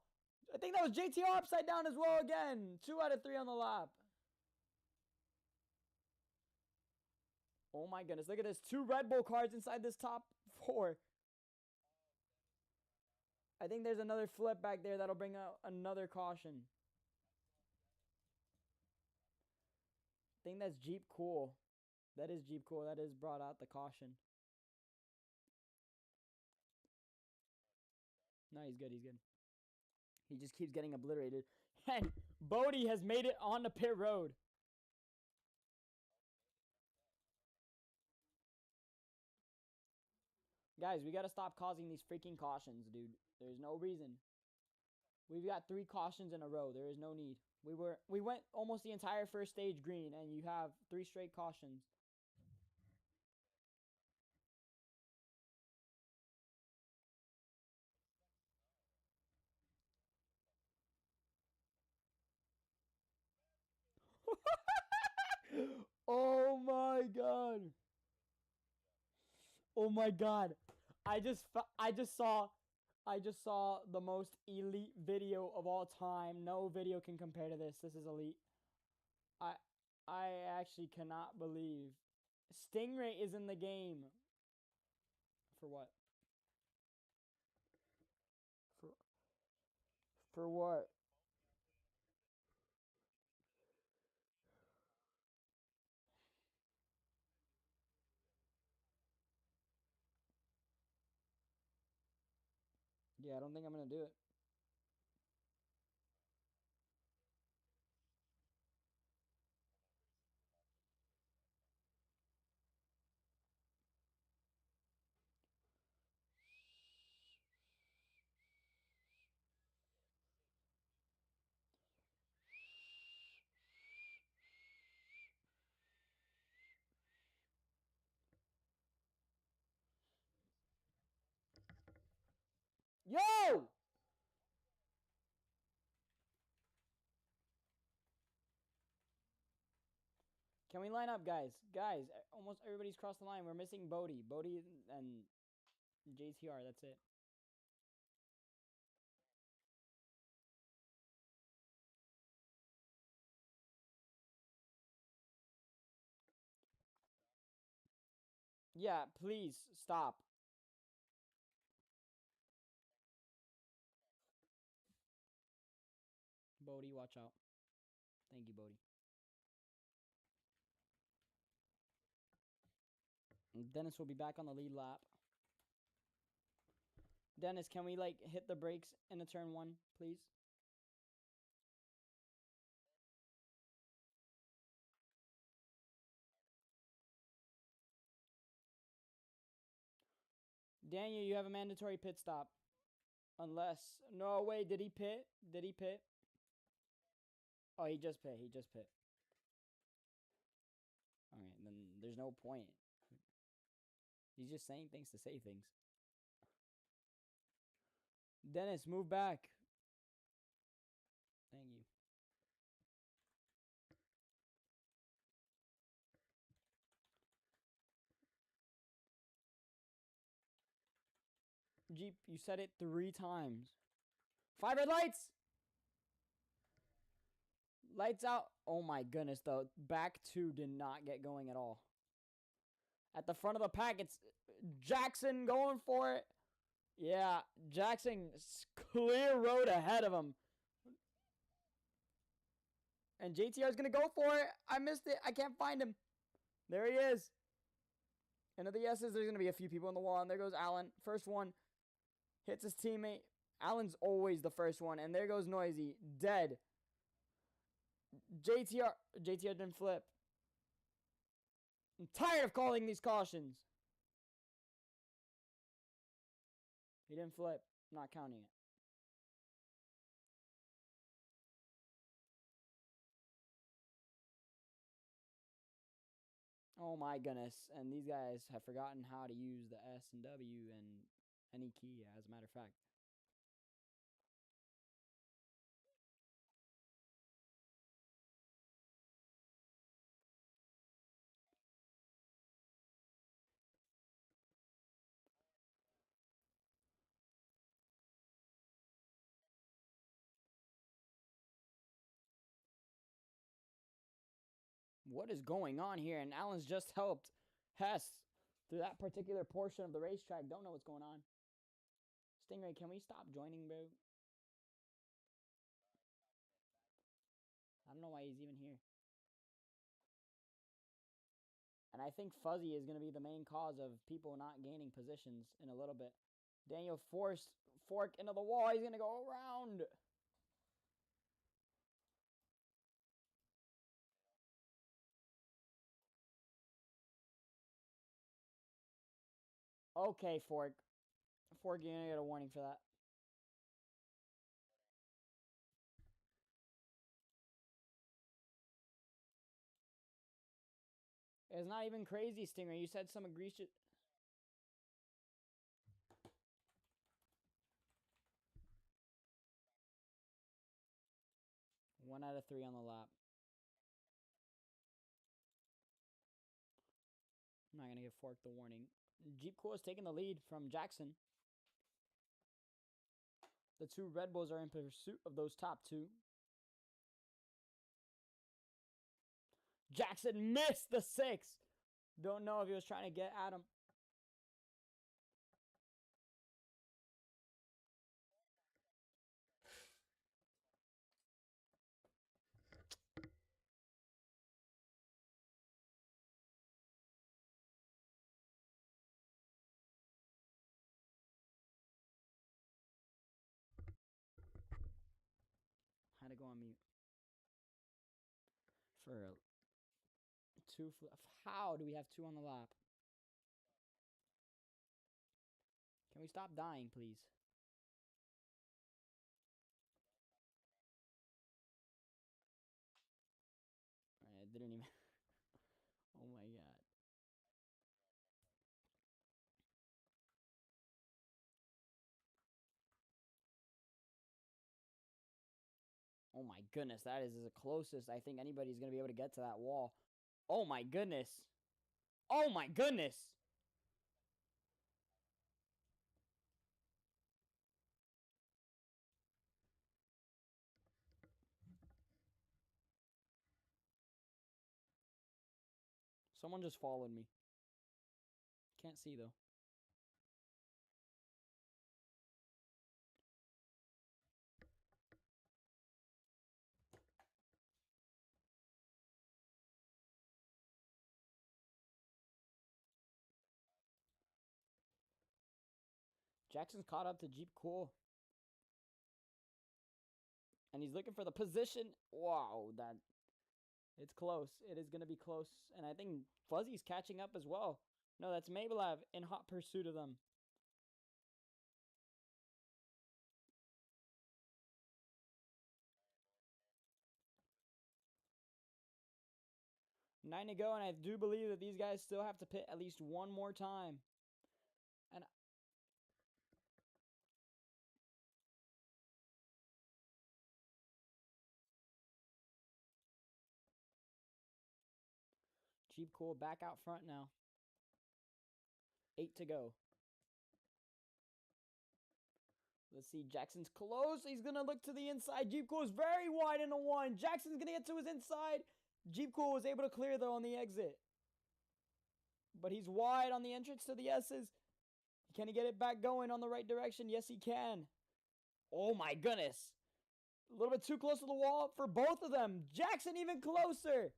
Speaker 1: I think that was JTR upside down as well again. 2 out of 3 on the lap. Oh my goodness. Look at this. 2 Red Bull cards inside this top 4. I think there's another flip back there that'll bring out another caution. I think that's Jeep Cool. That is Jeep Cool. That is brought out the caution. No, he's good. He's good. He just keeps getting obliterated. And Bodie has made it on the pit road. Guys, we got to stop causing these freaking cautions, dude. There's no reason. We've got 3 cautions in a row. There is no need. We went almost the entire first stage green, and you have 3 straight cautions. Oh my god. Oh my god. I just saw the most elite video of all time. No video can compare to this. This is elite. I actually cannot believe Stingray is in the game. For what? For what? Yeah, I don't think I'm gonna do it. Yo! Can we line up, guys? Guys, almost everybody's crossed the line. We're missing Bodie. Bodie and JTR, that's it. Yeah, please, stop. Bodie, watch out. Thank you, Bodie. Dennis will be back on the lead lap. Dennis, can we, like, hit the brakes in the turn 1, please? Daniel, you have a mandatory pit stop. Unless... No, wait, did he pit? Did he pit? Oh, he just pit. He just pit. Alright, then there's no point. He's just saying things to say things. Dennis, move back. Thank you. Jeep, you said it 3 times. 5 red lights! Lights out. Oh my goodness, the back 2 did not get going at all. At the front of the pack, it's Jackson going for it. Yeah, Jackson, clear road ahead of him. And JTR is going to go for it. I missed it. I can't find him. There he is. Into the S's, there's going to be a few people on the wall. And there goes Allen. First one. Hits his teammate. Allen's always the first one. And there goes Noisy. Dead. JTR didn't flip. I'm tired of calling these cautions. He didn't flip. I'm not counting it. Oh my goodness. And these guys have forgotten how to use the S and W and any key, as a matter of fact. What is going on here? And Allen's just helped Hess through that particular portion of the racetrack. Don't know what's going on. Stingray, can we stop joining, bro? I don't know why he's even here. And I think Fuzzy is going to be the main cause of people not gaining positions in a little bit. Daniel forced Fork into the wall. He's going to go around. Okay, Fork. Fork, you're going to get a warning for that. It's not even crazy, Stinger. You said some egregious... 1 out of 3 on the lap. I'm not going to give Fork the warning. Jeep Cool is taking the lead from Jackson. The 2 Red Bulls are in pursuit of those top 2. Jackson missed the 6. Don't know if he was trying to get at him. Had to go on mute. For 2. How do we have 2 on the lap? Can we stop dying, please? I didn't even... Oh my god. Oh my goodness, that is the closest I think anybody's going to be able to get to that wall. Oh my goodness. Oh my goodness. Someone just followed me. Can't see though. Jackson's caught up to Jeep Cool. And he's looking for the position. Wow, that... It's close. It is going to be close. And I think Fuzzy's catching up as well. No, that's Mabelav in hot pursuit of them. 9 to go, and I do believe that these guys still have to pit at least one more time. And Jeep Cool back out front now. 8 to go. Let's see, Jackson's close. He's going to look to the inside. Jeep Cool is very wide in a 1. Jackson's going to get to his inside. Jeep Cool was able to clear, though, on the exit. But he's wide on the entrance to the S's. Can he get it back going on the right direction? Yes, he can. Oh, my goodness. A little bit too close to the wall for both of them. Jackson even closer.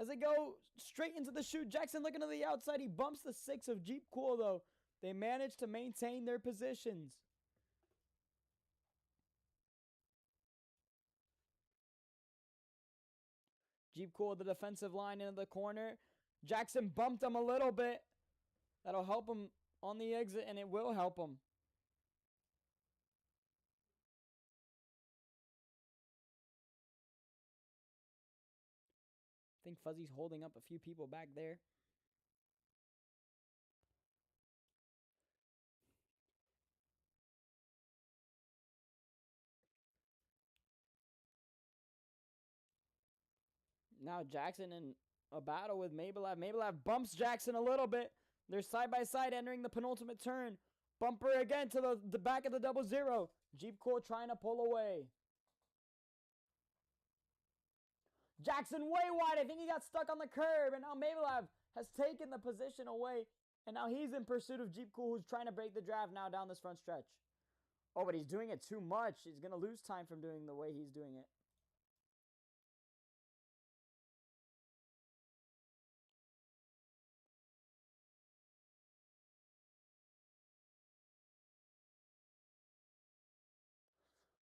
Speaker 1: As they go straight into the chute, Jackson looking to the outside. He bumps the 6 of Jeep Cool, though. They manage to maintain their positions. Jeep Cool, the defensive line into the corner. Jackson bumped him a little bit. That'll help him on the exit, and it will help him. I think Fuzzy's holding up a few people back there. Now Jackson in a battle with Mabelav. Mabelav bumps Jackson a little bit. They're side by side entering the penultimate turn. Bumper again to the back of the 00. Jeep Cool trying to pull away. Jackson way wide. I think he got stuck on the curb, and now Mabelev has taken the position away, and now he's in pursuit of Jeep Cool, who's trying to break the draft now down this front stretch. Oh, but he's doing it too much. He's going to lose time from doing the way he's doing it.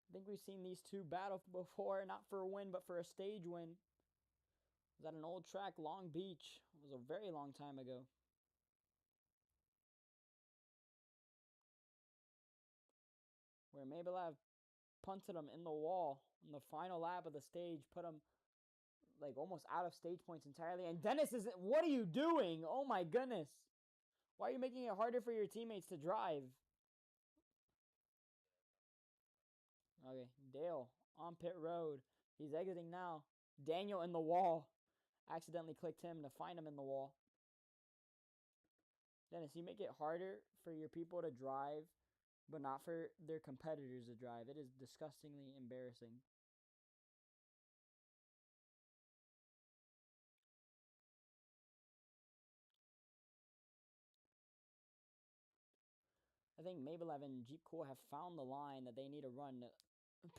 Speaker 1: I think we've seen these two battle before, not for a win, but for a stage win. It was at an old track, Long Beach. It was a very long time ago. Where Mabelev punted him in the wall in the final lap of the stage, put him like almost out of stage points entirely. And Dennis is, what are you doing? Oh my goodness. Why are you making it harder for your teammates to drive? Okay, Dale on pit road. He's exiting now. Daniel in the wall. Accidentally clicked him to find him in the wall. Dennis, you make it harder for your people to drive, but not for their competitors to drive. It is disgustingly embarrassing. I think Mabelev and Jeep Cool have found the line that they need to run to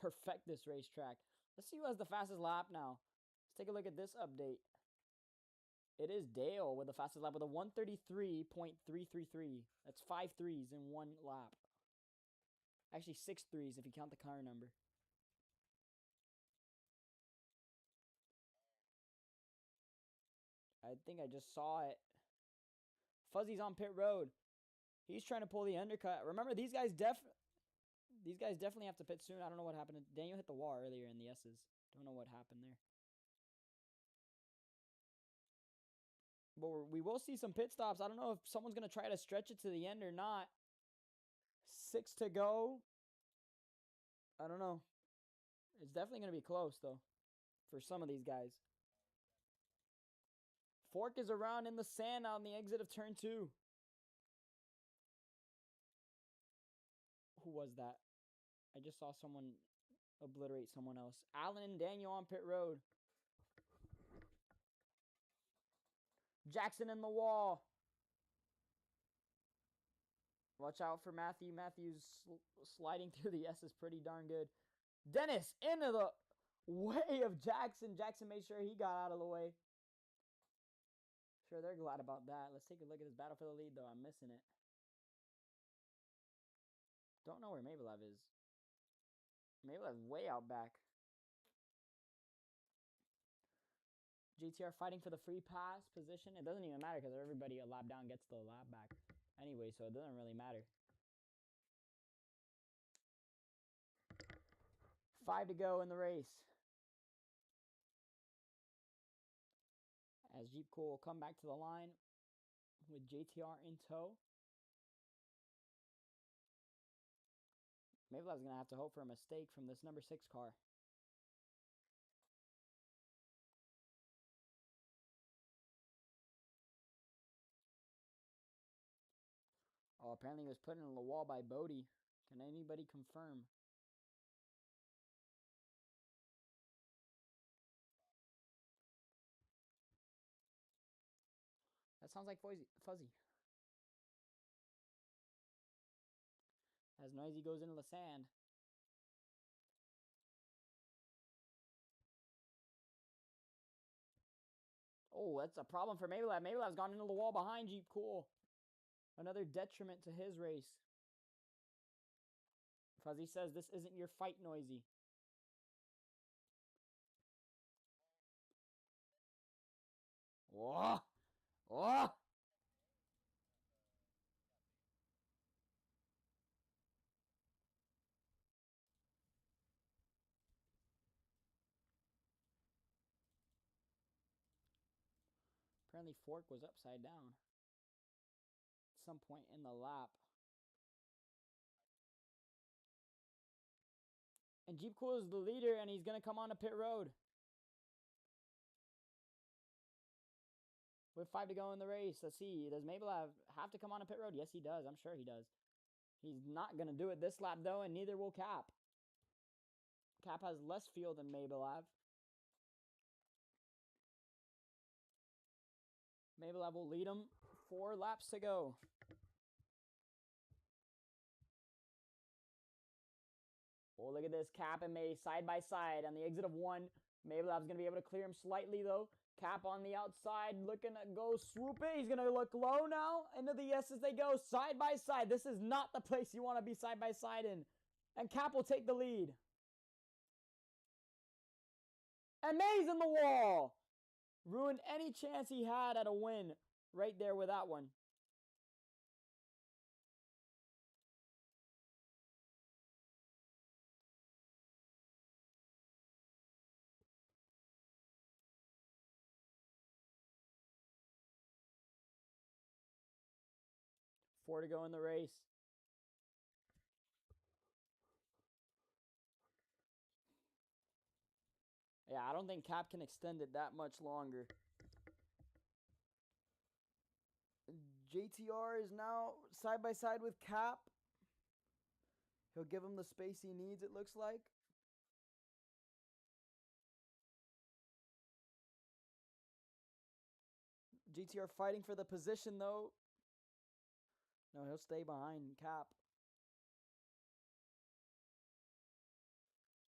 Speaker 1: perfect this racetrack. Let's see who has the fastest lap now. Let's take a look at this update. It is Dale with the fastest lap with a 133.333. That's 5 threes in one lap. Actually, 6 threes if you count the car number. I think I just saw it. Fuzzy's on pit road. He's trying to pull the undercut. Remember, these guys definitely have to pit soon. I don't know what happened. Daniel hit the wall earlier in the S's. Don't know what happened there. But we will see some pit stops. I don't know if someone's going to try to stretch it to the end or not. 6 to go. I don't know. It's definitely going to be close, though, for some of these guys. Fork is around in the sand on the exit of turn 2. Who was that? I just saw someone obliterate someone else. Allen and Daniel on pit road. Jackson in the wall. Watch out for Matthew. Matthew's sliding through the S is pretty darn good. Dennis into the way of Jackson. Jackson made sure he got out of the way. Sure, they're glad about that. Let's take a look at this battle for the lead, though. I'm missing it. Don't know where Mabelev is. Mabelev's way out back. GTR fighting for the free pass position. It doesn't even matter because everybody a lap down gets the lap back anyway, so it doesn't really matter. 5 to go in the race. As Jeep Cool will come back to the line with JTR in tow. Mabelev's going to have to hope for a mistake from this number 6 car. Oh, apparently he was put in the wall by Bodie. Can anybody confirm? That sounds like Fuzzy. As Noisy goes into the sand. Oh, that's a problem for Mabelev. Mabelev's gone into the wall behind Jeep Cool. Another detriment to his race. Fuzzy says this isn't your fight, Noisy. Whoa! Whoa! Apparently Fork was upside down at some point in the lap. And Jeep Cool is the leader, and he's going to come on to pit road. With 5 to go in the race. Let's see. Does Mabelev have to come on a pit road? Yes, he does. I'm sure he does. He's not going to do it this lap, though, and neither will Cap. Cap has less fuel than Mabelev. Maybelline will lead him. 4 laps to go. Oh, look at this. Cap and May side by side on the exit of 1. Maybelline's going to be able to clear him slightly, though. Cap on the outside, looking to go swoop it. He's going to look low now. Into the yes as they go, side by side. This is not the place you want to be side by side in. And Cap will take the lead. And May's in the wall. Ruined any chance he had at a win right there with that one. Four to go in the race. Yeah, I don't think Cap can extend it that much longer. JTR is now side by side with Cap. He'll give him the space he needs, it looks like. GTR fighting for the position, though. No, he'll stay behind Cap.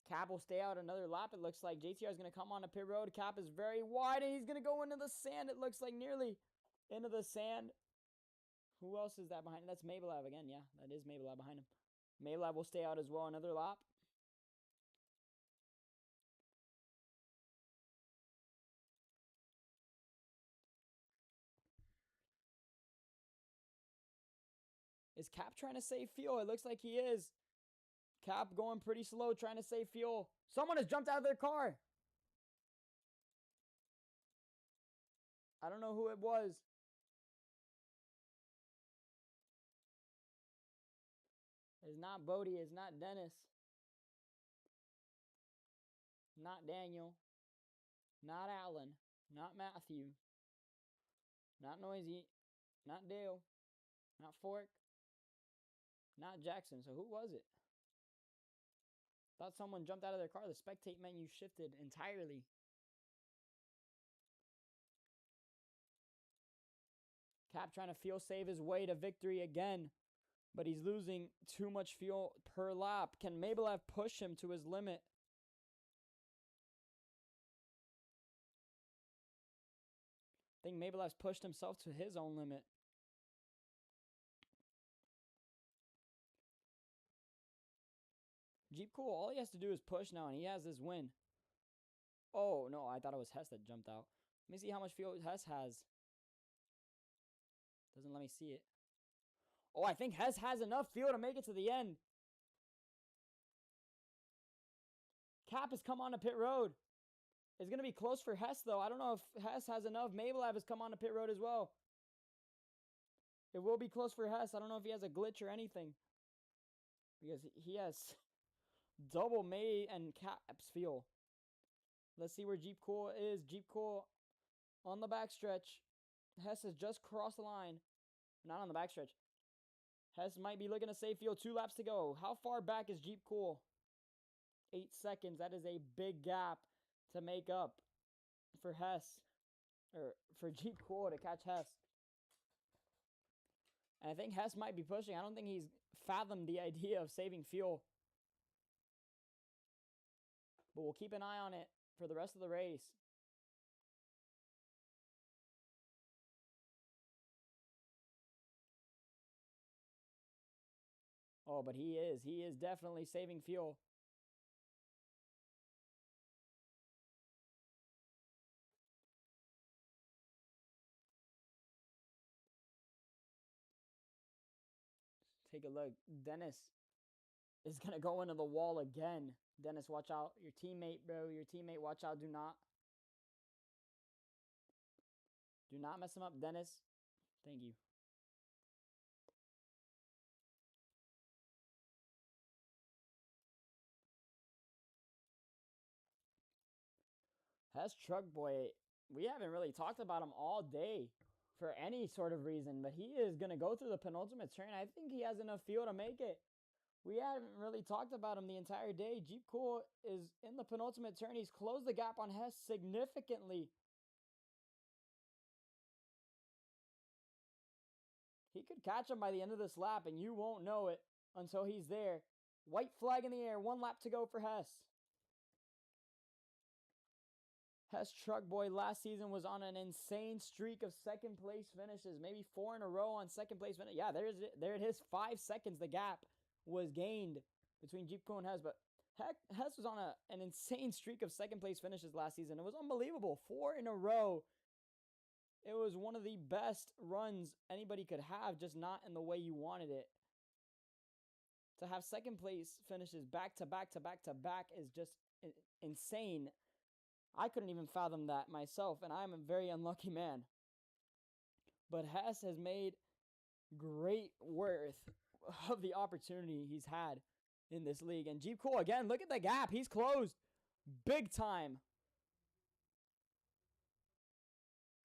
Speaker 1: Cap will stay out another lap, it looks like. JTR is going to come on a pit road. Cap is very wide, and he's going to go into the sand, it looks like, nearly into the sand. Who else is that behind? That's Maybelline again. Yeah, that is Maybelline behind him. Maybelline will stay out as well another lap. Is Cap trying to save fuel? It looks like he is. Cap going pretty slow, trying to save fuel. Someone has jumped out of their car. I don't know who it was. It's not Bodie. It's not Dennis. Not Daniel. Not Alan. Not Matthew. Not Noisy. Not Dale. Not Fork. Not Jackson. So who was it? Thought someone jumped out of their car. The spectate menu shifted entirely. Cap trying to fuel save his way to victory again. But he's losing too much fuel per lap. Can Maybelline push him to his limit? I think Maybelline's pushed himself to his own limit. Jeep Cool, all he has to do is push now, and he has this win. Oh, no, I thought it was Hess that jumped out. Let me see how much fuel Hess has. Doesn't let me see it. Oh, I think Hess has enough fuel to make it to the end. Cap has come on to pit road. It's going to be close for Hess, though. I don't know if Hess has enough. Maybelline has come on to pit road as well. It will be close for Hess. I don't know if he has a glitch or anything. Because he has double May and Cap's fuel. Let's see where Jeep Cool is. Jeep Cool on the backstretch. Hess has just crossed the line. Not on the backstretch. Hess might be looking to save fuel. 2 laps to go. How far back is Jeep Cool? 8 seconds. That is a big gap to make up for Hess. Or for Jeep Cool to catch Hess. And I think Hess might be pushing. I don't think he's fathomed the idea of saving fuel. But we'll keep an eye on it for the rest of the race. Oh, but he is. He is definitely saving fuel. Take a look. Dennis is going to go into the wall again. Dennis, watch out. Your teammate, bro. Your teammate, watch out. Do not mess him up, Dennis. Thank you. Hess Truck Boy, we haven't really talked about him all day for any sort of reason, but he is going to go through the penultimate turn. I think he has enough fuel to make it. We haven't really talked about him the entire day. Jeep Cool is in the penultimate turn. He's closed the gap on Hess significantly. could catch him by the end of this lap, and you won't know it until he's there. White flag in the air. 1 lap to go for Hess. Hess Truck Boy last season was on an insane streak of second place finishes. Maybe 4 in a row on second place finish. Yeah, there it is. 5 seconds the gap was gained between Jeep Cool and Hess. But Hess was on an insane streak of second place finishes last season. It was unbelievable. 4 in a row. It was one of the best runs anybody could have, just not in the way you wanted it. To have second place finishes back to back to back to back is just insane. I couldn't even fathom that myself, and I'm a very unlucky man. But Hess has made great worth of the opportunity he's had in this league. And Jeep Cool, again, look at the gap. He's closed big time.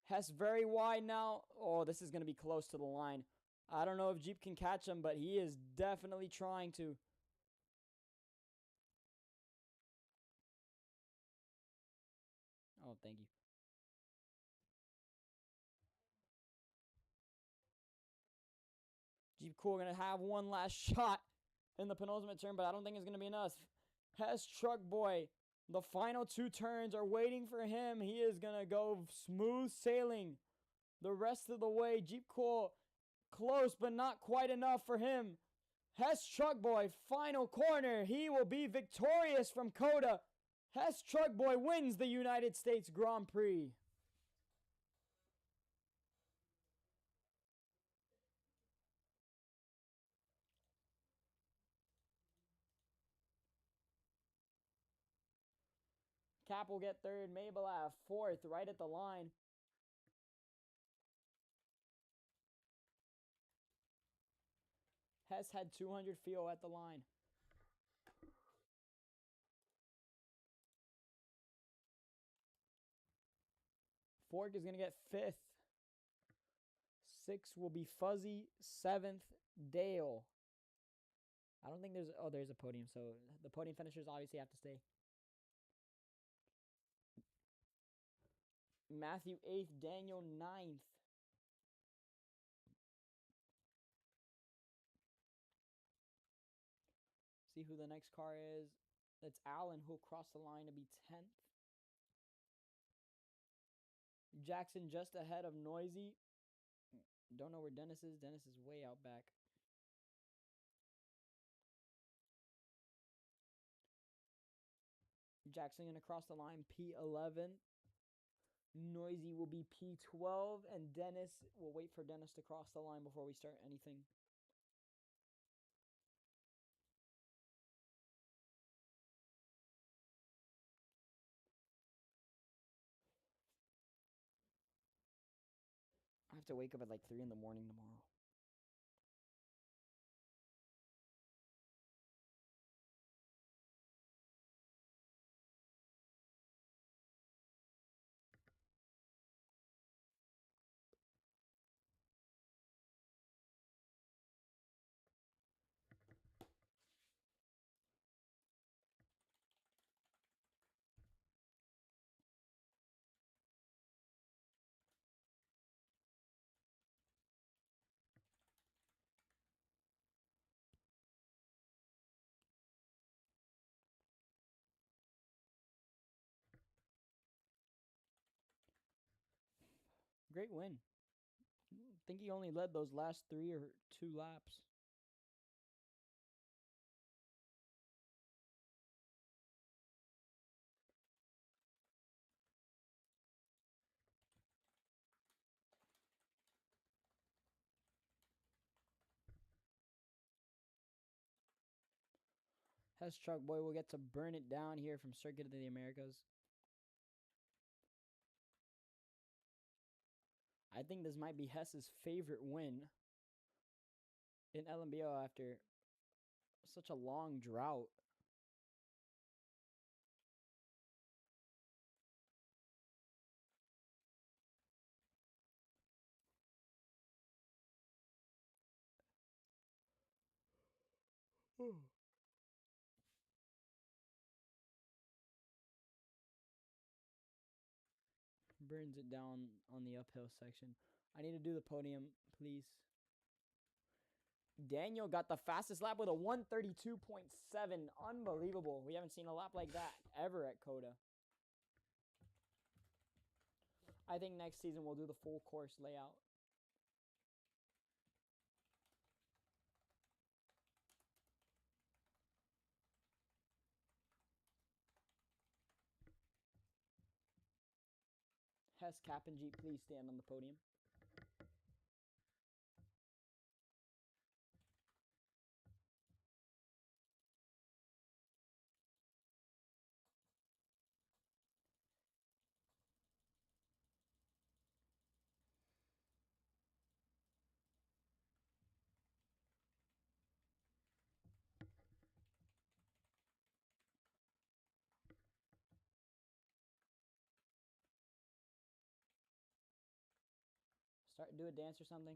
Speaker 1: Hess very wide now. Oh, this is going to be close to the line. I don't know if Jeep can catch him, but he is definitely trying to. Oh, thank you. Jeep Cool going to have one last shot in the penultimate turn, but I don't think it's going to be enough. Hess Truck Boy, the final 2 turns are waiting for him. He is going to go smooth sailing the rest of the way. Jeep Cool close, but not quite enough for him. Hess Truck Boy, final corner. He will be victorious from Coda. Hess Truck Boy wins the United States Grand Prix. Cap will get 3rd. Mabel at 4th, right at the line. Hess had 200 feel at the line. Fork is going to get 5th. 6th will be Fuzzy. 7th, Dale. I don't think there's... Oh, there's a podium, so the podium finishers obviously have to stay. Matthew 8th, Daniel 9th. See who the next car is. That's Allen, who'll cross the line to be 10th. Jackson just ahead of Noisy. Don't know where Dennis is. Dennis is way out back. Jackson going to cross the line, P11. Noisy will be P12, and Dennis, we'll wait for Dennis to cross the line before we start anything. I have to wake up at like 3 in the morning tomorrow. Great win. I think he only led those last 3 or 2 laps. Hess Truck Boy will get to burn it down here from Circuit of the Americas. I think this might be Hess's favorite win in LNBO after such a long drought. Burns it down on the uphill section. I need to do the podium, please. Daniel got the fastest lap with a 132.7. Unbelievable. We haven't seen a lap like that ever at COTA. I think next season we'll do the full course layout. Hess, Cap, and Jeep, please stand on the podium. Do a dance or something.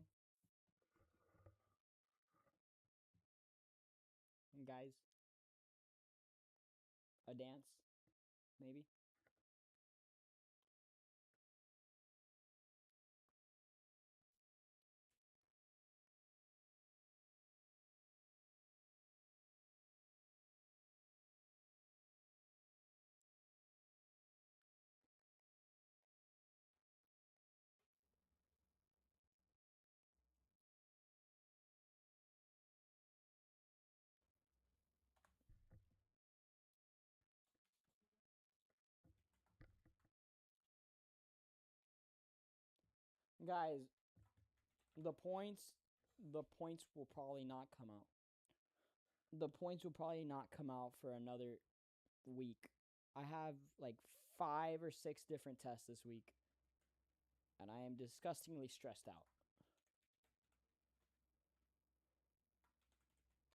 Speaker 1: Guys. A dance, maybe. Guys, the points will probably not come out. The points will probably not come out for another week. I have like 5 or 6 different tests this week, and I am disgustingly stressed out.